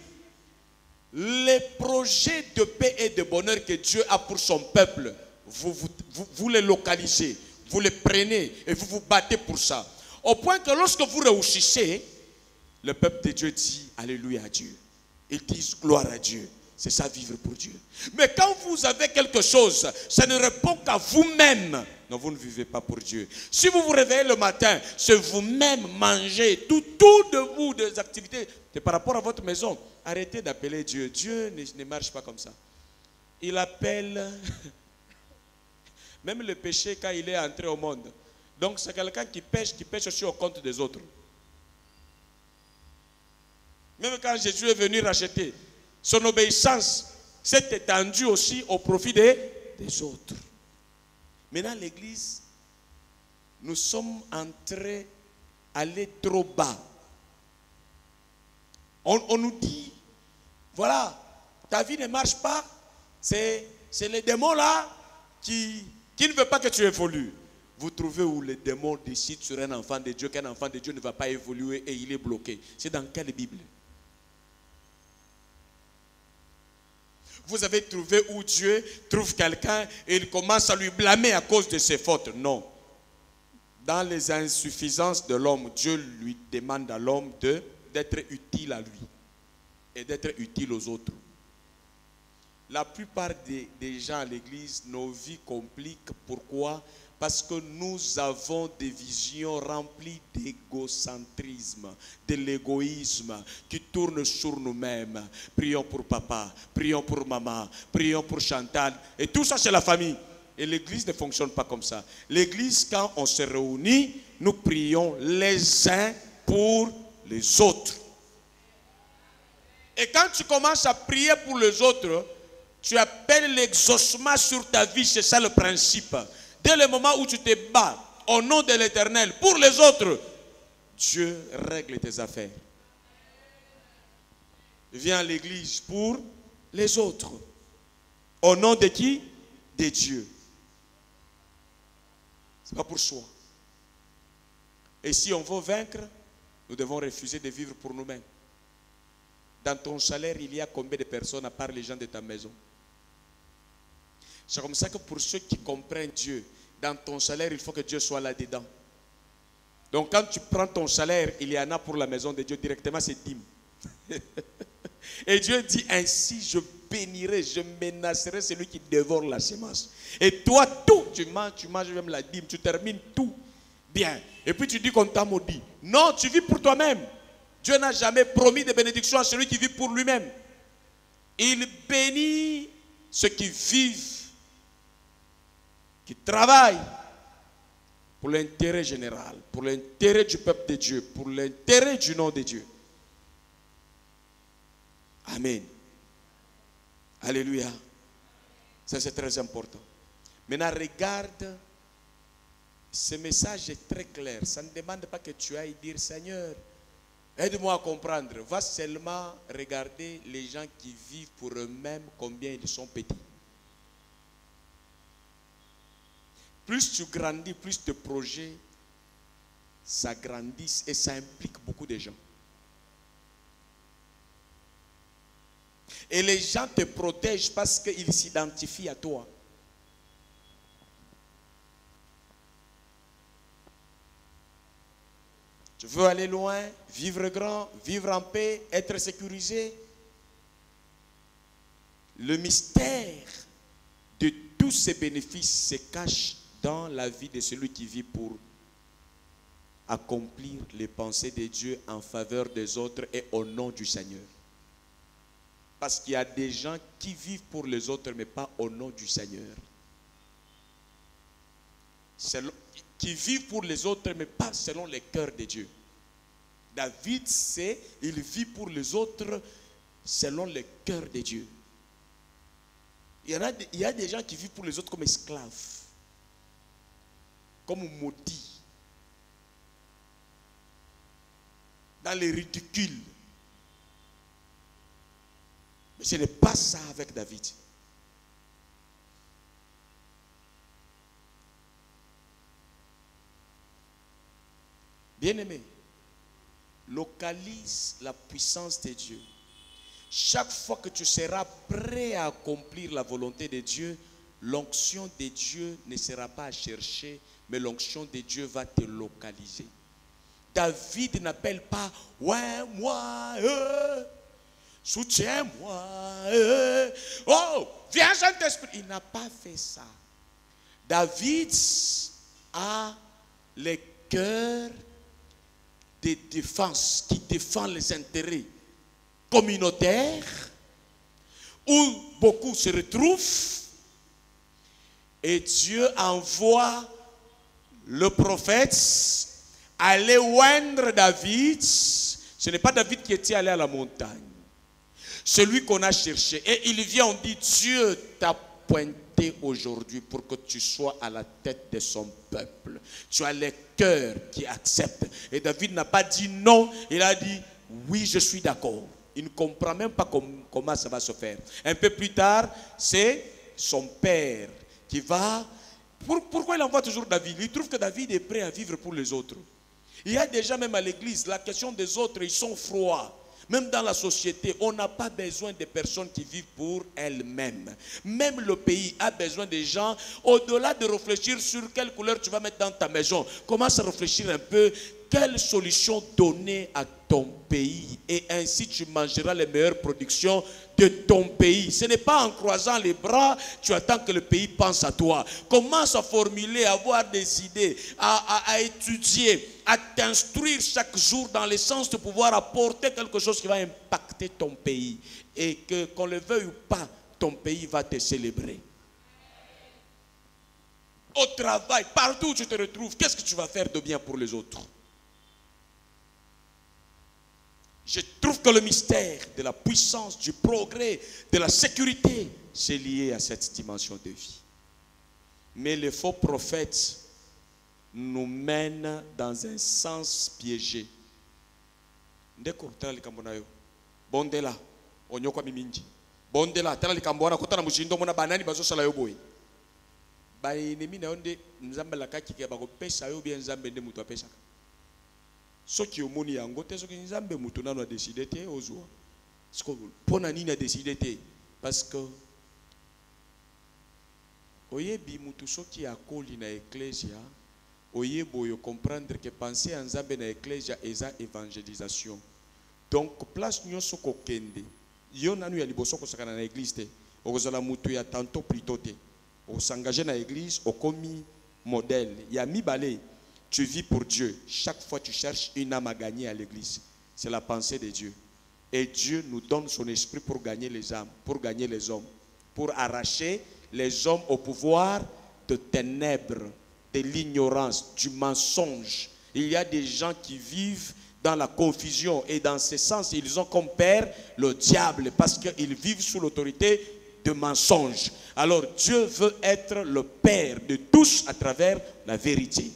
les projets de paix et de bonheur que Dieu a pour son peuple, vous les localisez. Vous les prenez et vous vous battez pour ça. Au point que lorsque vous réussissez, le peuple de Dieu dit Alléluia à Dieu. Ils disent gloire à Dieu. C'est ça vivre pour Dieu. Mais quand vous avez quelque chose, ça ne répond qu'à vous-même. Non, vous ne vivez pas pour Dieu. Si vous vous réveillez le matin, c'est vous-même manger tout de vous, des activités. C'est par rapport à votre maison. Arrêtez d'appeler Dieu. Dieu ne marche pas comme ça. Il appelle Même le péché, quand il est entré au monde. Donc c'est quelqu'un qui pêche aussi au compte des autres. Même quand Jésus est venu racheter, son obéissance s'est étendue aussi au profit des autres. Maintenant, l'Église, nous sommes entrés à aller trop bas. On nous dit, voilà, ta vie ne marche pas, c'est les démons là qui ne veulent pas que tu évolues. Vous trouvez où les démons décident sur un enfant de Dieu qu'un enfant de Dieu ne va pas évoluer et il est bloqué? C'est dans quelle Bible? Vous avez trouvé où Dieu trouve quelqu'un et il commence à lui blâmer à cause de ses fautes? Non. Dans les insuffisances de l'homme, Dieu lui demande à l'homme d'être utile à lui et d'être utile aux autres. La plupart des gens à l'église, nos vies compliquent. Pourquoi? Parce que nous avons des visions remplies d'égocentrisme, de l'égoïsme qui tourne sur nous-mêmes. Prions pour papa, prions pour maman, prions pour Chantal. Et tout ça, c'est la famille. Et l'église ne fonctionne pas comme ça. L'église, quand on se réunit, nous prions les uns pour les autres. Et quand tu commences à prier pour les autres, tu appelles l'exaucement sur ta vie. C'est ça le principe. Dès le moment où tu te bats au nom de l'Éternel pour les autres, Dieu règle tes affaires. Viens à l'église pour les autres. Au nom de qui? De Dieu. Ce n'est pas pour soi. Et si on veut vaincre, nous devons refuser de vivre pour nous-mêmes. Dans ton salaire, il y a combien de personnes à part les gens de ta maison? C'est comme ça que pour ceux qui comprennent Dieu, dans ton salaire, il faut que Dieu soit là-dedans. Donc quand tu prends ton salaire, il y en a pour la maison de Dieu directement, c'est dîme. Et Dieu dit, ainsi je bénirai, je menacerai celui qui dévore la semence. Et toi, tout, tu manges même la dîme, tu termines tout bien. Et puis tu dis qu'on t'a maudit. Non, tu vis pour toi-même. Dieu n'a jamais promis de bénédiction à celui qui vit pour lui-même. Il bénit ceux qui vivent, qui travaillent pour l'intérêt général, pour l'intérêt du peuple de Dieu, pour l'intérêt du nom de Dieu. Amen. Alléluia. Ça, c'est très important. Maintenant, regarde. Ce message est très clair. Ça ne demande pas que tu ailles dire, Seigneur, aide-moi à comprendre. Va seulement regarder les gens qui vivent pour eux-mêmes, combien ils sont petits. Plus tu grandis, plus tes projets s'agrandissent et ça implique beaucoup de gens. Et les gens te protègent parce qu'ils s'identifient à toi. Tu veux aller loin, vivre grand, vivre en paix, être sécurisé. Le mystère de tous ces bénéfices se cache dans la vie de celui qui vit pour accomplir les pensées de Dieu en faveur des autres et au nom du Seigneur. Parce qu'il y a des gens qui vivent pour les autres mais pas au nom du Seigneur. Qui vivent pour les autres mais pas selon les cœurs de Dieu. David sait, il vit pour les autres selon les cœurs de Dieu. Il y a des gens qui vivent pour les autres comme esclaves, comme maudits, dans les ridicules. Mais ce n'est pas ça avec David. Bien-aimé, localise la puissance de Dieu. Chaque fois que tu seras prêt à accomplir la volonté de Dieu, l'onction de Dieu ne sera pas à chercher, mais l'onction de Dieu va te localiser. David n'appelle pas « Ouais, moi, soutiens-moi, oh, viens Saint-Esprit ». Il n'a pas fait ça. David a le cœur de défense qui défend les intérêts communautaires où beaucoup se retrouvent Et Dieu envoie le prophète aller oindre David. Ce n'est pas David qui était allé à la montagne. Celui qu'on a cherché. Et il vient, on dit, Dieu t'a pointé aujourd'hui pour que tu sois à la tête de son peuple. Tu as les cœurs qui acceptent. Et David n'a pas dit non, il a dit oui, je suis d'accord. Il ne comprend même pas comment ça va se faire. Un peu plus tard, c'est son père qui va... Pourquoi il envoie toujours David? Il trouve que David est prêt à vivre pour les autres. Il y a déjà même à l'église, la question des autres, ils sont froids. Même dans la société, on n'a pas besoin de personnes qui vivent pour elles-mêmes. Même le pays a besoin des gens, au-delà de réfléchir sur quelle couleur tu vas mettre dans ta maison, commence à réfléchir un peu, quelle solution donner à ton pays. Et ainsi tu mangeras les meilleures productions de ton pays. Ce n'est pas en croisant les bras, tu attends que le pays pense à toi. Commence à formuler, à avoir des idées, à étudier, à t'instruire chaque jour dans le sens de pouvoir apporter quelque chose qui va impacter ton pays. Et que qu'on le veuille ou pas, ton pays va te célébrer. Au travail, partout où tu te retrouves, qu'est-ce que tu vas faire de bien pour les autres? Je trouve que le mystère de la puissance, du progrès, de la sécurité, c'est lié à cette dimension de vie. Mais les faux prophètes nous mènent dans un sens piégé. Ndeko, tala likambona yo. Bondela, onyokwa miminji. Bondela, tala likambona kotana mushindo mona banani bazo sala yo boy. Ba enemi na onde nzamba la kaki ke bako pesa yo bien nzambe nde mutu apesa. Soki omoni yango te soki nzambe mutu nano a décidé te ozwa. Parce pona nini a décidé te parce que oyebi mutu soki akoli na ecclesia oyebo yo comprendre que penser en nzambe na ecclesia eza évangélisation. Donc place nyonso kokende yo nanu ya liboso kosakana na église te okozala mutu ya tantôt plutôt te o s'engager na église okomi modèle ya mibale. Tu vis pour Dieu. Chaque fois tu cherches une âme à gagner à l'église. C'est la pensée de Dieu. Et Dieu nous donne son esprit pour gagner les âmes, pour gagner les hommes, pour arracher les hommes au pouvoir de ténèbres, de l'ignorance, du mensonge. Il y a des gens qui vivent dans la confusion et dans ce sens, ils ont comme père le diable parce qu'ils vivent sous l'autorité de mensonges. Alors Dieu veut être le père de tous à travers la vérité.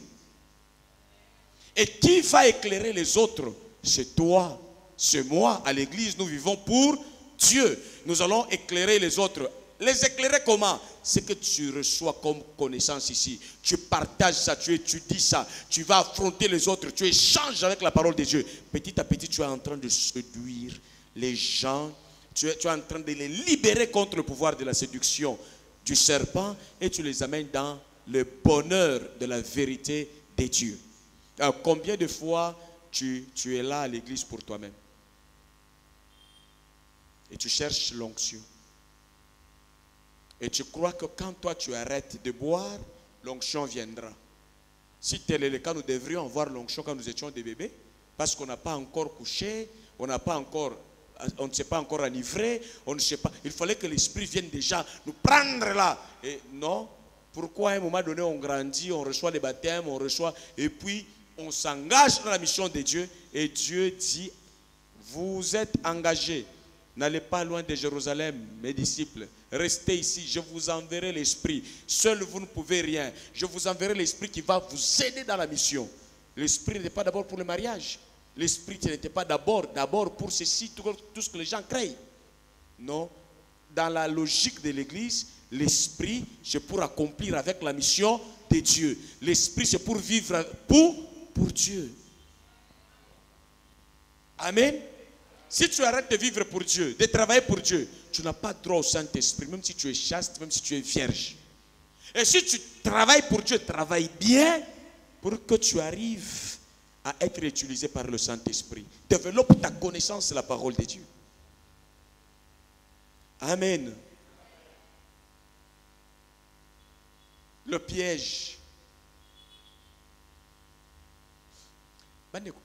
Et qui va éclairer les autres? C'est toi, c'est moi. À l'église, nous vivons pour Dieu. Nous allons éclairer les autres. Les éclairer comment? C'est que tu reçois comme connaissance ici. Tu partages ça, tu étudies ça. Tu vas affronter les autres. Tu échanges avec la parole de Dieu. Petit à petit, tu es en train de séduire les gens. Tu es en train de les libérer contre le pouvoir de la séduction du serpent. Et tu les amènes dans le bonheur de la vérité de Dieu. Alors, combien de fois tu es là à l'église pour toi-même et tu cherches l'onction et tu crois que quand toi tu arrêtes de boire, l'onction viendra. Si tel est le cas, nous devrions avoir l'onction quand nous étions des bébés parce qu'on n'a pas encore couché, on ne s'est pas encore enivré, on ne sait pas. Il fallait que l'esprit vienne déjà nous prendre là. Et non, pourquoi à un moment donné on grandit, on reçoit les baptêmes, on reçoit et puis on s'engage dans la mission de Dieu et Dieu dit, vous êtes engagés, n'allez pas loin de Jérusalem, mes disciples, restez ici, je vous enverrai l'esprit, seul vous ne pouvez rien, je vous enverrai l'esprit qui va vous aider dans la mission. L'esprit n'était pas d'abord pour le mariage, l'esprit n'était pas d'abord pour ceci, tout ce que les gens créent. Non, dans la logique de l'église, l'esprit c'est pour accomplir avec la mission de Dieu. L'esprit c'est pour vivre pour Dieu. Amen. Si tu arrêtes de vivre pour Dieu, de travailler pour Dieu, tu n'as pas droit au Saint-Esprit, même si tu es chaste, même si tu es vierge. Et si tu travailles pour Dieu, travaille bien pour que tu arrives à être utilisé par le Saint-Esprit. Développe ta connaissance de la parole de Dieu. Amen. Le piège. Bandeko.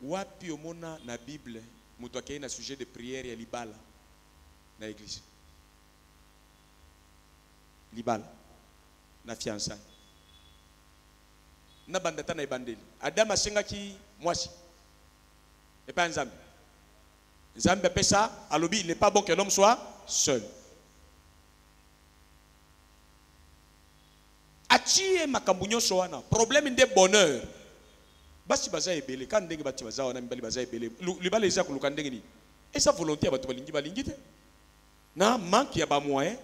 Wapi omona na Bible mutu akei na sujet de prière ya libala na église. Libala. na fiançailles. Na bandata na ebandeli. Adam asengaki mwasi. Et pas Nzambe. Nzambe appelle ça, alobi, il n'est pas bon que l'homme soit seul. Achie makambunyo soana. Problème de bonheur. Basi baza ebele. Quand ndenge bati baza wana mbali baza ebele. Libala eza kuluka ndenge ni. Et sa volonté abatu balingi te. Na manque ya ba moyen.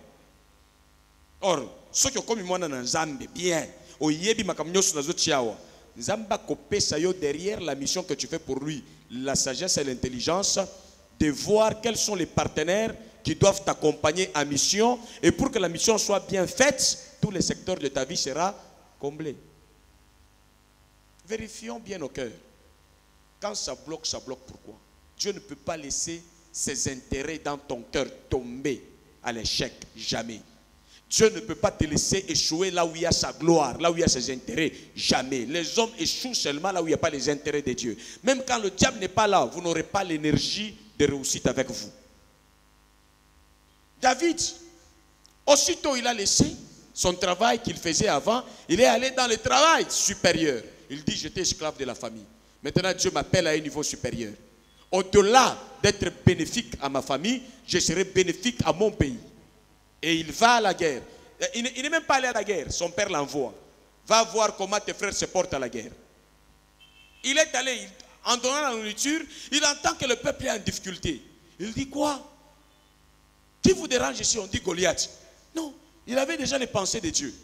Or, ceux qui ont commis moi na Nzambe bien. Oyebi makambunyo so nazo tiawa. Nzamba kopesa yo derrière la mission que tu fais pour lui. La sagesse et l'intelligence de voir quels sont les partenaires qui doivent t'accompagner en mission. Et pour que la mission soit bien faite, tous les secteurs de ta vie seront comblés. Vérifions bien nos cœurs. Quand ça bloque, pourquoi? Dieu ne peut pas laisser ses intérêts dans ton cœur tomber à l'échec, jamais. Dieu ne peut pas te laisser échouer là où il y a sa gloire, là où il y a ses intérêts, jamais. Les hommes échouent seulement là où il n'y a pas les intérêts de Dieu. Même quand le diable n'est pas là, vous n'aurez pas l'énergie de réussite avec vous. David, aussitôt il a laissé son travail qu'il faisait avant, il est allé dans le travail supérieur. Il dit, j'étais esclave de la famille. Maintenant, Dieu m'appelle à un niveau supérieur. Au-delà d'être bénéfique à ma famille, je serai bénéfique à mon pays. Et il va à la guerre. Il n'est même pas allé à la guerre. Son père l'envoie. Va voir comment tes frères se portent à la guerre. Il est allé, en donnant la nourriture, il entend que le peuple est en difficulté. Il dit quoi? Qui vous dérange ici? On dit Goliath. Non, il avait déjà les pensées de Dieu.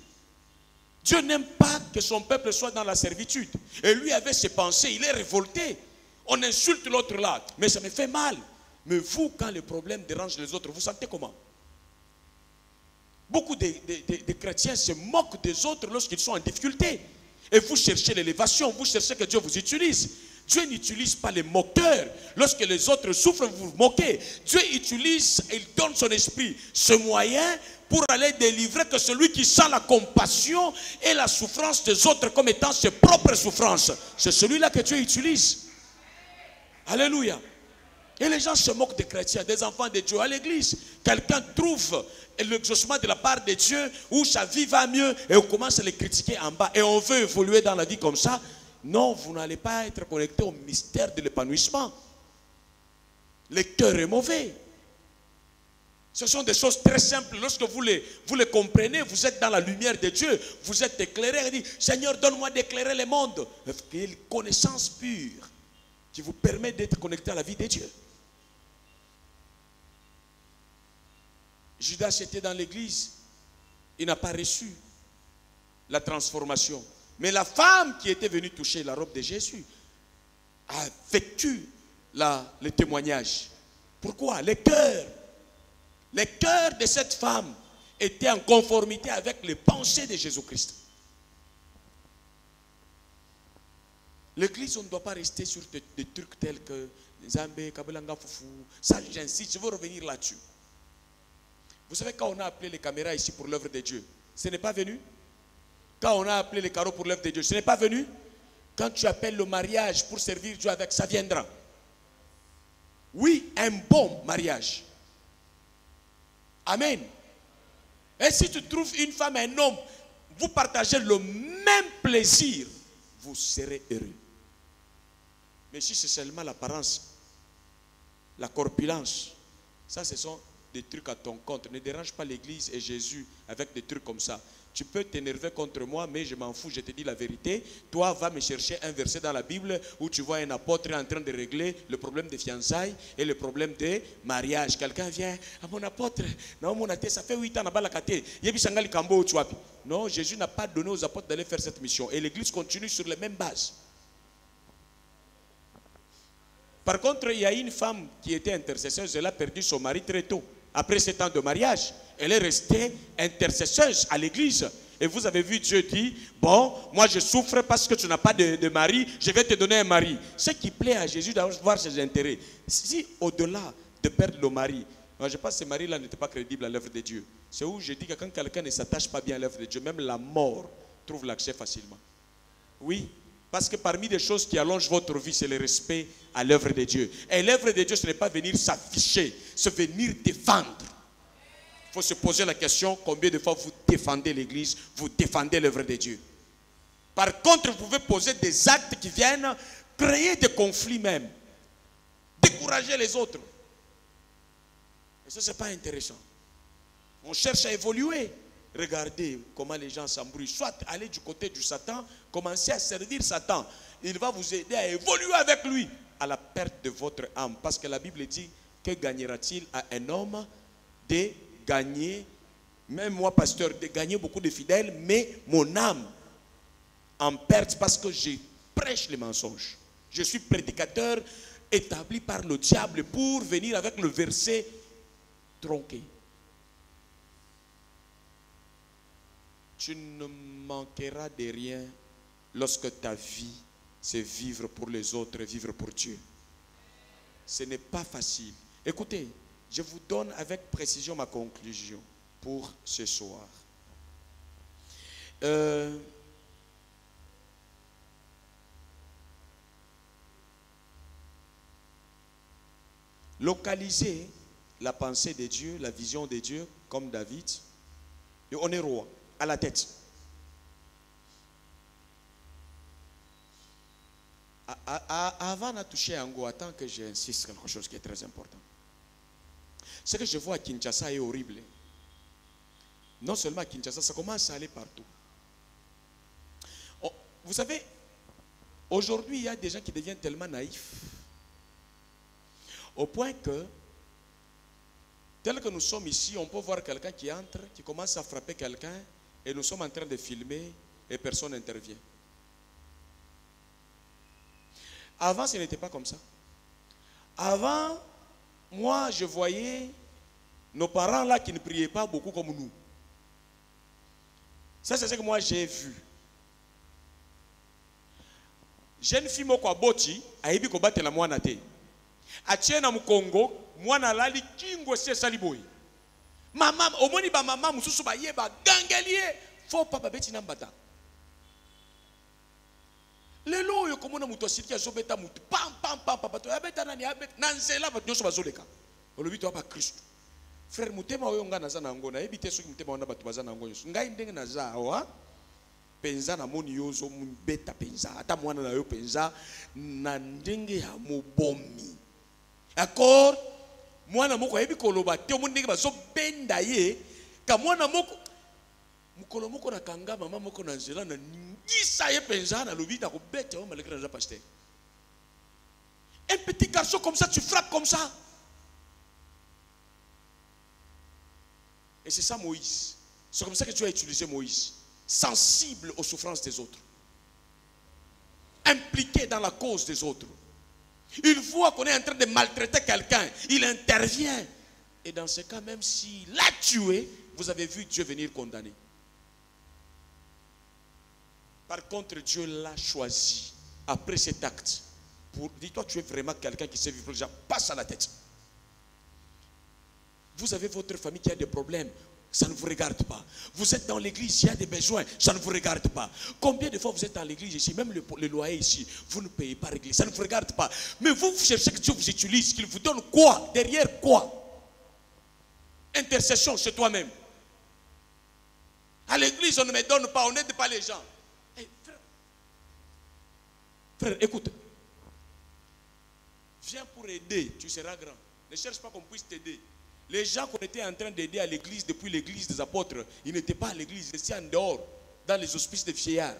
Dieu n'aime pas que son peuple soit dans la servitude. Et lui avait ses pensées, il est révolté. On insulte l'autre là, mais ça me fait mal. Mais vous, quand le problème dérange les autres, vous sentez comment? Beaucoup de chrétiens se moquent des autres lorsqu'ils sont en difficulté. Et vous cherchez l'élévation, vous cherchez que Dieu vous utilise. Dieu n'utilise pas les moqueurs. Lorsque les autres souffrent, vous vous moquez. Dieu utilise, il donne son esprit, ce moyen pour aller délivrer que celui qui sent la compassion et la souffrance des autres comme étant ses propres souffrances. C'est celui-là que Dieu utilise. Alléluia. Et les gens se moquent des chrétiens, des enfants de Dieu à l'église. Quelqu'un trouve l'exaucement de la part de Dieu où sa vie va mieux et on commence à les critiquer en bas. Et on veut évoluer dans la vie comme ça. Non, vous n'allez pas être connecté au mystère de l'épanouissement. Le cœur est mauvais. Ce sont des choses très simples. Lorsque vous les comprenez, vous êtes dans la lumière de Dieu. Vous êtes éclairé. Dit, Seigneur, donne-moi d'éclairer le monde. Une connaissance pure qui vous permet d'être connecté à la vie de Dieu. Judas était dans l'église. Il n'a pas reçu la transformation. Mais la femme qui était venue toucher la robe de Jésus a vécu le témoignage. Pourquoi? Le cœur de cette femme était en conformité avec les pensées de Jésus-Christ. L'église, on ne doit pas rester sur des trucs tels que Nzambe, Kabelanga Foufou. Ça, j'insiste, je veux revenir là-dessus. Vous savez, quand on a appelé les caméras ici pour l'œuvre de Dieu, ce n'est pas venu? Quand on a appelé les carreaux pour l'œuvre de Dieu, ce n'est pas venu? Quand tu appelles le mariage pour servir Dieu avec, ça viendra. Oui, un bon mariage. Amen. Et si tu trouves une femme et un homme, vous partagez le même plaisir, vous serez heureux. Mais si c'est seulement l'apparence, la corpulence, ça ce sont des trucs à ton compte. Ne dérange pas l'église et Jésus avec des trucs comme ça. Tu peux t'énerver contre moi, mais je m'en fous, je te dis la vérité. Toi, va me chercher un verset dans la Bible où tu vois un apôtre en train de régler le problème des fiançailles et le problème des mariages. Quelqu'un vient, à mon apôtre, non, mon athée, ça fait 8 ans, non, Jésus n'a pas donné aux apôtres d'aller faire cette mission. Et l'église continue sur les mêmes bases. Par contre, il y a une femme qui était intercesseuse, elle a perdu son mari très tôt. Après 7 ans de mariage, elle est restée intercesseuse à l'église. Et vous avez vu Dieu dire, bon, moi je souffre parce que tu n'as pas de mari, je vais te donner un mari. Ce qui plaît à Jésus d'avoir ses intérêts. Si au-delà de perdre le mari, moi, je pense que ce mari-là n'était pas crédible à l'œuvre de Dieu. C'est où je dis que quand quelqu'un ne s'attache pas bien à l'œuvre de Dieu, même la mort trouve l'accès facilement. Oui. Parce que parmi les choses qui allongent votre vie, c'est le respect à l'œuvre de Dieu. Et l'œuvre de Dieu, ce n'est pas venir s'afficher, c'est venir défendre. faut se poser la question, combien de fois vous défendez l'église, vous défendez l'œuvre de Dieu. Par contre, vous pouvez poser des actes qui viennent créer des conflits même. Décourager les autres. Et ça, ce n'est pas intéressant. On cherche à évoluer. Regardez comment les gens s'embrouillent. Soit aller du côté du Satan, commencer à servir Satan. Il va vous aider à évoluer avec lui à la perte de votre âme. Parce que la Bible dit, que gagnera-t-il à un homme de gagner, même moi pasteur, de gagner beaucoup de fidèles, mais mon âme en perte parce que je prêche les mensonges. Je suis prédicateur établi par le diable pour venir avec le verset tronqué. Tu ne manqueras de rien lorsque ta vie, c'est vivre pour les autres et vivre pour Dieu. Ce n'est pas facile. Écoutez, je vous donne avec précision ma conclusion pour ce soir. Localiser la pensée de Dieu, la vision de Dieu, comme David, et on est roi, à la tête. Avant de toucher un go, attends que j'insiste sur quelque chose qui est très important. Ce que je vois à Kinshasa est horrible. Non seulement à Kinshasa, ça commence à aller partout. Oh, vous savez, aujourd'hui, il y a des gens qui deviennent tellement naïfs, au point que, tel que nous sommes ici, on peut voir quelqu'un qui entre, qui commence à frapper quelqu'un, et nous sommes en train de filmer, et personne n'intervient. Avant, ce n'était pas comme ça. Avant, moi, je voyais nos parents là qui ne priaient pas beaucoup comme nous. Ça, c'est ce que moi j'ai vu. Jeune fille moko aboti, aibi ko batela mwana te. Atiena mu Congo, mwana lali kingo se saliboy. Mama, omoni ba mama mususu ba yeba gangelie, faut papa beti nambata. Lelo yo komona muto asiki azobeta mutu pam pam pam papa to abeta nani abeta nanzela ba nyoso bazoleka. Olobi to ba Kristo. Frère mutema oyo nga naza nango na ebite soki mutema wana batu baza nango nyonso. Ngai ndenge naza awa penza na moni yozo mbeta penza ata mwana na yo penza na ndenge ya mobomi. D'accord? Mwana moko yebi koloba te omoni ndenge bazo benda ye ka mwana moko mukolo moko na kanga mama moko na nzela na ngisa ye penza na lobita ko beta o malgré na pasteur. Un petit garçon comme ça, tu frappes comme ça. Et c'est ça Moïse. C'est comme ça que tu as utilisé Moïse. Sensible aux souffrances des autres. Impliqué dans la cause des autres. Il voit qu'on est en train de maltraiter quelqu'un. Il intervient. Et dans ce cas, même s'il l'a tué, vous avez vu Dieu venir condamner. Par contre, Dieu l'a choisi après cet acte. Pour dire, toi, tu es vraiment quelqu'un qui sait vivre les gens. Passe à la tête. Vous avez votre famille qui a des problèmes, ça ne vous regarde pas. Vous êtes dans l'église, il y a des besoins, ça ne vous regarde pas. Combien de fois vous êtes dans l'église ici, même le loyer ici, vous ne payez pas l'église, ça ne vous regarde pas. Mais vous cherchez que Dieu vous utilise, qu'il vous donne quoi? Derrière quoi? Intercession chez toi-même. À l'église, on ne me donne pas, on n'aide pas les gens. Hey, frère, écoute. Viens pour aider, tu seras grand. Ne cherche pas qu'on puisse t'aider. Les gens qu'on était en train d'aider à l'église depuis l'église des apôtres, ils n'étaient pas à l'église, ils étaient en dehors, dans les hospices de vieillards.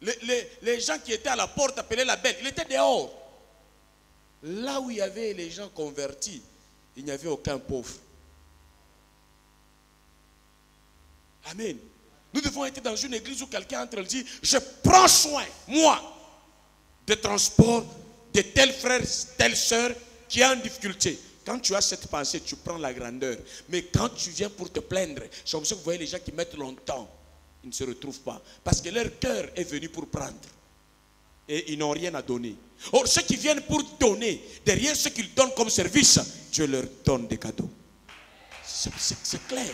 Les gens qui étaient à la porte appelés la belle, ils étaient dehors. Là où il y avait les gens convertis, il n'y avait aucun pauvre. Amen. Nous devons être dans une église où quelqu'un entre et dit, je prends soin, moi, de transport de tel frère, telle soeur qui est en difficulté. Quand tu as cette pensée, tu prends la grandeur. Mais quand tu viens pour te plaindre, c'est comme ça que vous voyez les gens qui mettent longtemps, ils ne se retrouvent pas. Parce que leur cœur est venu pour prendre. Et ils n'ont rien à donner. Or, ceux qui viennent pour donner, derrière ce qu'ils donnent comme service, Dieu leur donne des cadeaux. C'est clair.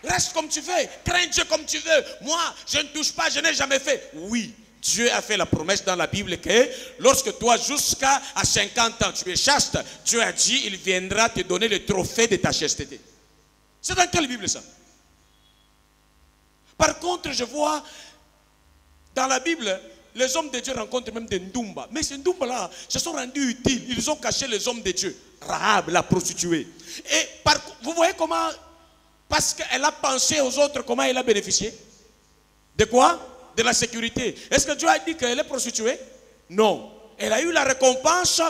Reste comme tu veux, crains Dieu comme tu veux. Moi, je ne touche pas, je n'ai jamais fait. Oui, Dieu a fait la promesse dans la Bible que lorsque toi, jusqu'à 50 ans, tu es chaste, Dieu a dit, il viendra te donner le trophée de ta chasteté. C'est dans quelle Bible ça? Par contre, je vois dans la Bible, les hommes de Dieu rencontrent même des Ndumba. Mais ces Ndumba-là se sont rendus utiles. Ils ont caché les hommes de Dieu. Rahab, la prostituée. Et vous voyez comment, parce qu'elle a pensé aux autres, comment elle a bénéficié? De quoi? De la sécurité. Est-ce que Dieu a dit qu'elle est prostituée? Non. Elle a eu la récompense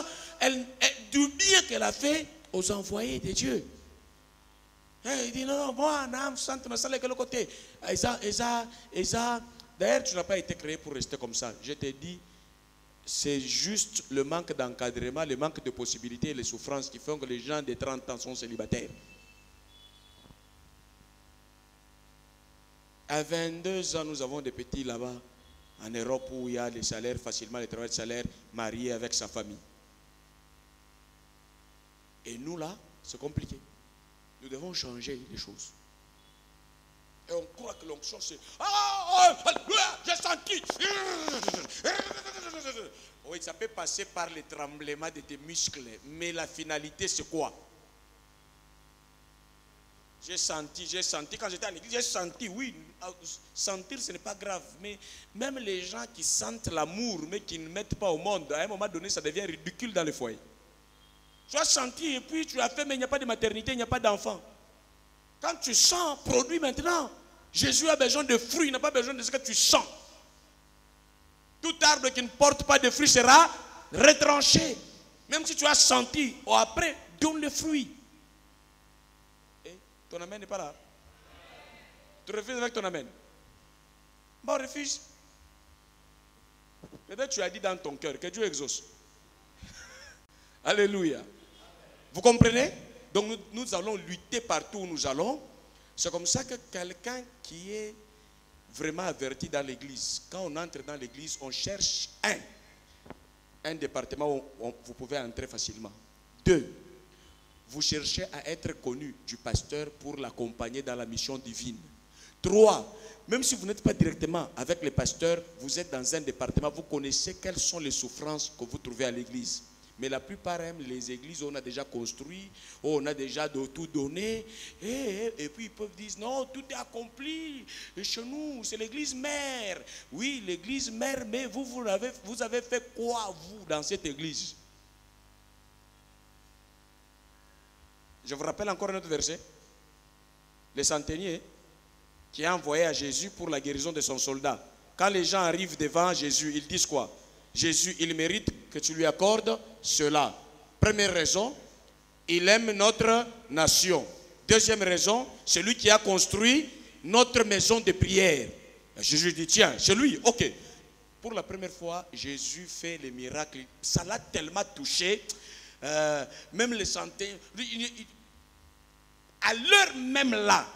du bien qu'elle a fait aux envoyés de Dieu. Il dit non, moi, quel côté. D'ailleurs, tu n'as pas été créé pour rester comme ça. Je t'ai dit, c'est juste le manque d'encadrement, le manque de possibilités et les souffrances qui font que les gens de 30 ans sont célibataires. À 22 ans, nous avons des petits là-bas, en Europe, où il y a les salaires, facilement les travailleurs de salaire, mariés avec sa famille. Et nous là, c'est compliqué. Nous devons changer les choses. Et on croit que l'onction c'est j'ai senti. Oui, ça peut passer par le tremblement de tes muscles, mais la finalité c'est quoi? J'ai senti, quand j'étais à l'église, j'ai senti, oui, sentir ce n'est pas grave, mais même les gens qui sentent l'amour, mais qui ne mettent pas au monde, à un moment donné, ça devient ridicule dans le foyer. Tu as senti et puis tu as fait, mais il n'y a pas de maternité, il n'y a pas d'enfant. Quand tu sens, produis maintenant. Jésus a besoin de fruits, il n'a pas besoin de ce que tu sens. Tout arbre qui ne porte pas de fruits sera retranché. Même si tu as senti, ou après, donne le fruit. Et ton amen n'est pas là. Tu refuses avec ton amen. Bon, refuse. Peut-être tu as dit dans ton cœur que Dieu exauce. Alléluia. Vous comprenez? Donc nous allons lutter partout où nous allons. C'est comme ça que quelqu'un qui est vraiment averti dans l'église, quand on entre dans l'église, on cherche un département où vous pouvez entrer facilement. 2, vous cherchez à être connu du pasteur pour l'accompagner dans la mission divine. 3, même si vous n'êtes pas directement avec les pasteurs, vous êtes dans un département, vous connaissez quelles sont les souffrances que vous trouvez à l'église. Mais la plupart aiment les églises où on a déjà construit, où on a déjà tout donné. Et puis ils peuvent dire, non, tout est accompli. Et chez nous, c'est l'église mère. Oui, l'église mère, mais vous avez fait quoi, vous, dans cette église? Je vous rappelle encore un autre verset. Le centenier qui a envoyé à Jésus pour la guérison de son soldat. Quand les gens arrivent devant Jésus, ils disent quoi? Jésus, il mérite que tu lui accordes cela. Première raison, il aime notre nation. Deuxième raison, c'est lui qui a construit notre maison de prière. Jésus dit, tiens, c'est lui, ok. Pour la première fois, Jésus fait les miracles. Ça l'a tellement touché. Même les santé. À l'heure même là,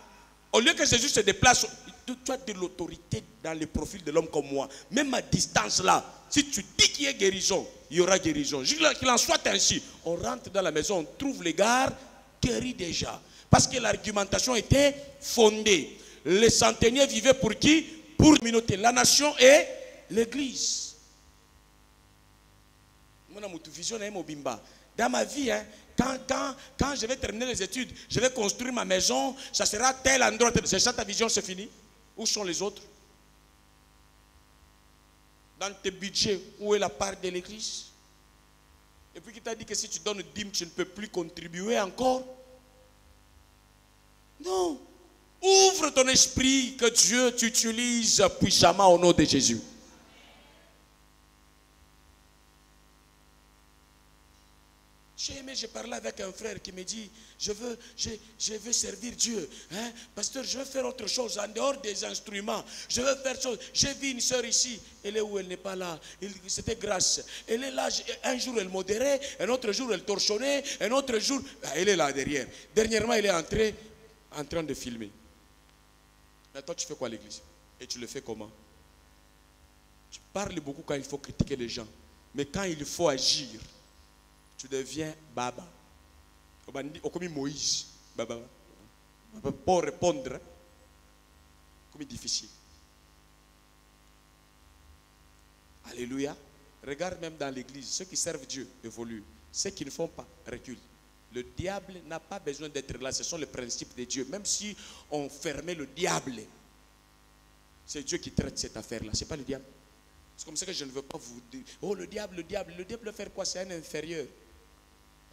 au lieu que Jésus se déplace, tu as de l'autorité dans le profil de l'homme comme moi. Même à distance là, si tu dis qu'il y a guérison, il y aura guérison. Qu'il en soit ainsi. On rentre dans la maison, on trouve les gars guéris déjà. Parce que l'argumentation était fondée. Les centeniers vivaient pour qui? Pour la communauté, la nation et l'église. Dans ma vie, quand je vais terminer les études, je vais construire ma maison, ça sera tel endroit. C'est ça ta vision, c'est fini? Où sont les autres? Dans tes budgets, où est la part de l'église? Et puis qui t'a dit que si tu donnes 10, tu ne peux plus contribuer encore? Non. Ouvre ton esprit, que Dieu t'utilise puissamment au nom de Jésus. J'ai parlé avec un frère qui me dit, je veux servir Dieu. Hein? Pasteur, je veux faire autre chose en dehors des instruments. Je veux faire chose. J'ai vu une soeur ici. Elle est où? Elle n'est pas là. C'était grâce. Elle est là. Un jour, elle modérait. Un autre jour, elle torchonnait. Un autre jour, elle est là derrière. Dernièrement, elle est en train de filmer. Mais toi, tu fais quoi à l'église? Et tu le fais comment? Tu parles beaucoup quand il faut critiquer les gens. Mais quand il faut agir, tu deviens baba. Comme Moïse. Baba. Pour répondre, comme difficile. Alléluia. Regarde même dans l'église, ceux qui servent Dieu évoluent. Ceux qui ne font pas reculent. Le diable n'a pas besoin d'être là. Ce sont les principes de Dieu. Même si on fermait le diable, c'est Dieu qui traite cette affaire-là. Ce n'est pas le diable. C'est comme ça que je ne veux pas vous dire, oh le diable. Le diable veut faire quoi? C'est un inférieur.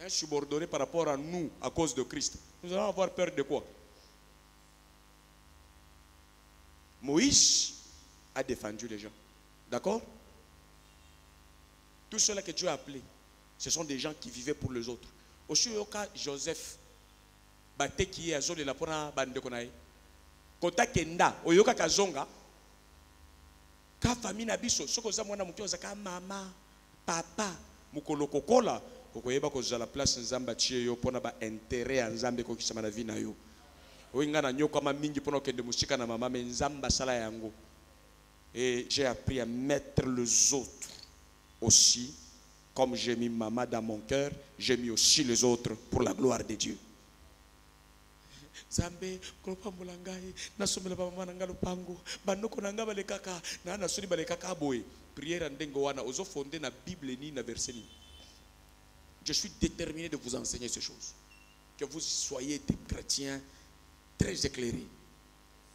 Un subordonné par rapport à nous, à cause de Christ. Nous allons avoir peur de quoi? Moïse a défendu les gens. D'accord? Tous ceux-là que Dieu a appelés, ce sont des gens qui vivaient pour les autres. Aussi, Joseph, bate qui est à zone de la pona bande konae. Kota kenda, oyoka kazonga. Ka famille na biso, soko za mwana muki ozaka mama, papa, mukolo kokola, kokoyeba ko za la place nzamba tie yo pona ba intérêt ya nzambe ko kisama na vie na yo. Oinga na nyoko ma mingi pona kende musika na mama me nzamba sala yango. Et j'ai appris à mettre les autres aussi, comme j'ai mis maman dans mon cœur, j'ai mis aussi les autres pour la gloire de Dieu. Zambe, kropa mulangai, nasomela mama nangalo pango, banoko nangaba le kaka, na nasuri ba le kaka boy. Prière ndengo wana ozo fondé na Bible ni na verset ni. Je suis déterminé de vous enseigner ces choses. Que vous soyez des chrétiens très éclairés.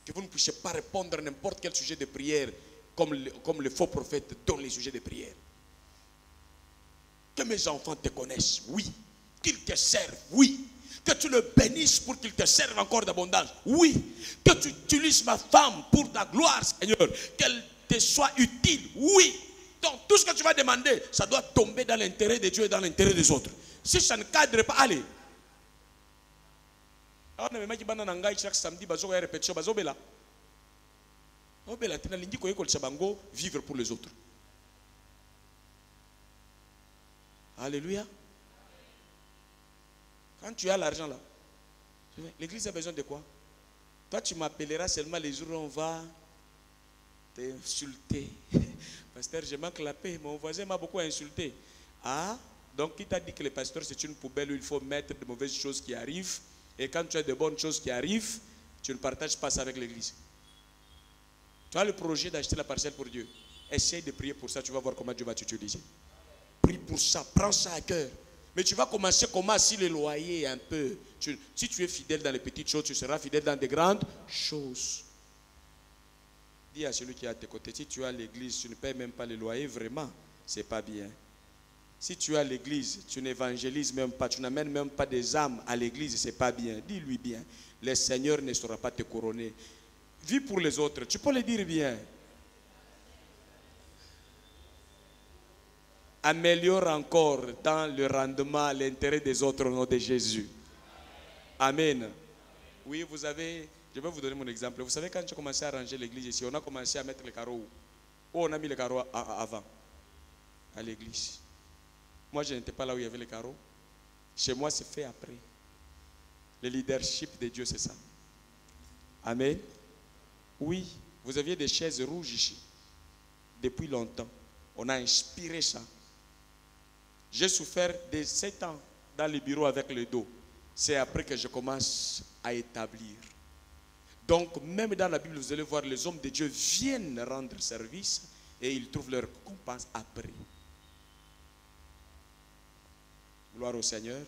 Que vous ne puissiez pas répondre à n'importe quel sujet de prière comme les faux prophètes donnent les sujets de prière. Que mes enfants te connaissent, oui. Qu'ils te servent, oui. Que tu le bénisses pour qu'il te serve encore d'abondance, oui. Que tu utilises ma femme pour ta gloire, Seigneur. Qu'elle te soit utile, oui. Donc tout ce que tu vas demander, ça doit tomber dans l'intérêt de Dieu et dans l'intérêt des autres. Si ça ne cadre pas, allez. Chaque samedi, vivre pour les autres. Alléluia. Quand tu as l'argent là, l'église a besoin de quoi? Toi, tu m'appelleras seulement les jours où on va t'insulter. Pasteur, je manque la paix. Mon voisin m'a beaucoup insulté. Ah, donc qui t'a dit que le pasteur c'est une poubelle où il faut mettre de mauvaises choses qui arrivent? Et quand tu as de bonnes choses qui arrivent, tu ne partages pas ça avec l'église. Tu as le projet d'acheter la parcelle pour Dieu. Essaye de prier pour ça, tu vas voir comment Dieu va t'utiliser. Prie pour ça, prends ça à cœur. Mais tu vas commencer comment si le loyer un peu. Si tu es fidèle dans les petites choses, tu seras fidèle dans des grandes choses. Dis à celui qui est à tes côtés, si tu as l'église, tu ne payes même pas le loyer, vraiment, c'est pas bien. Si tu as l'église, tu n'évangélises même pas, tu n'amènes même pas des âmes à l'église, c'est pas bien. Dis-lui bien, le Seigneur ne saura pas te couronner. Vis pour les autres, tu peux le dire bien. Améliore encore dans le rendement l'intérêt des autres au nom de Jésus. Amen. Oui, vous avez, je vais vous donner mon exemple. Vous savez, quand j'ai commencé à ranger l'église ici, on a commencé à mettre les carreaux. Où on a mis les carreaux avant, à l'église. Moi, je n'étais pas là où il y avait les carreaux. Chez moi, c'est fait après. Le leadership de Dieu, c'est ça. Amen. Oui, vous aviez des chaises rouges ici. Depuis longtemps. On a inspiré ça. J'ai souffert de 7 ans dans le bureau avec le dos. C'est après que je commence à établir. Donc, même dans la Bible, vous allez voir, les hommes de Dieu viennent rendre service et ils trouvent leur récompense après. Gloire au Seigneur.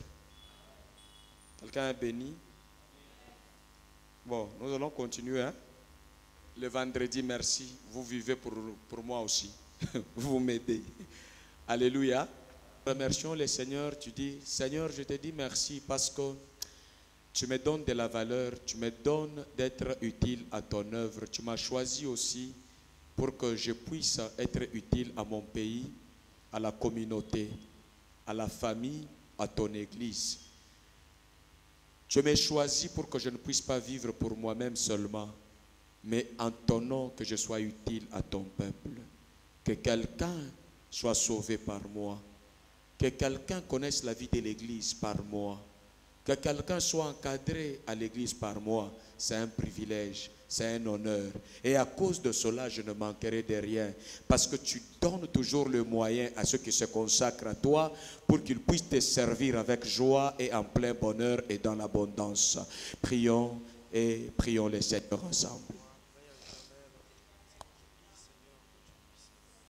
Quelqu'un est béni? Bon, nous allons continuer. Hein? Le vendredi, merci. Vous vivez pour moi aussi. Vous m'aidez. Alléluia. Remercions le Seigneur. Tu dis, Seigneur, je te dis merci parce que tu me donnes de la valeur. Tu me donnes d'être utile à ton œuvre. Tu m'as choisi aussi pour que je puisse être utile à mon pays, à la communauté, à la famille, à ton église. Tu m'as choisi pour que je ne puisse pas vivre pour moi-même seulement, mais en ton nom que je sois utile à ton peuple. Que quelqu'un soit sauvé par moi. Que quelqu'un connaisse la vie de l'église par moi. Que quelqu'un soit encadré à l'église par moi. C'est un privilège, c'est un honneur. Et à cause de cela, je ne manquerai de rien. Parce que tu donnes toujours le moyen à ceux qui se consacrent à toi pour qu'ils puissent te servir avec joie et en plein bonheur et dans l'abondance. Prions et prions les Seigneur ensemble.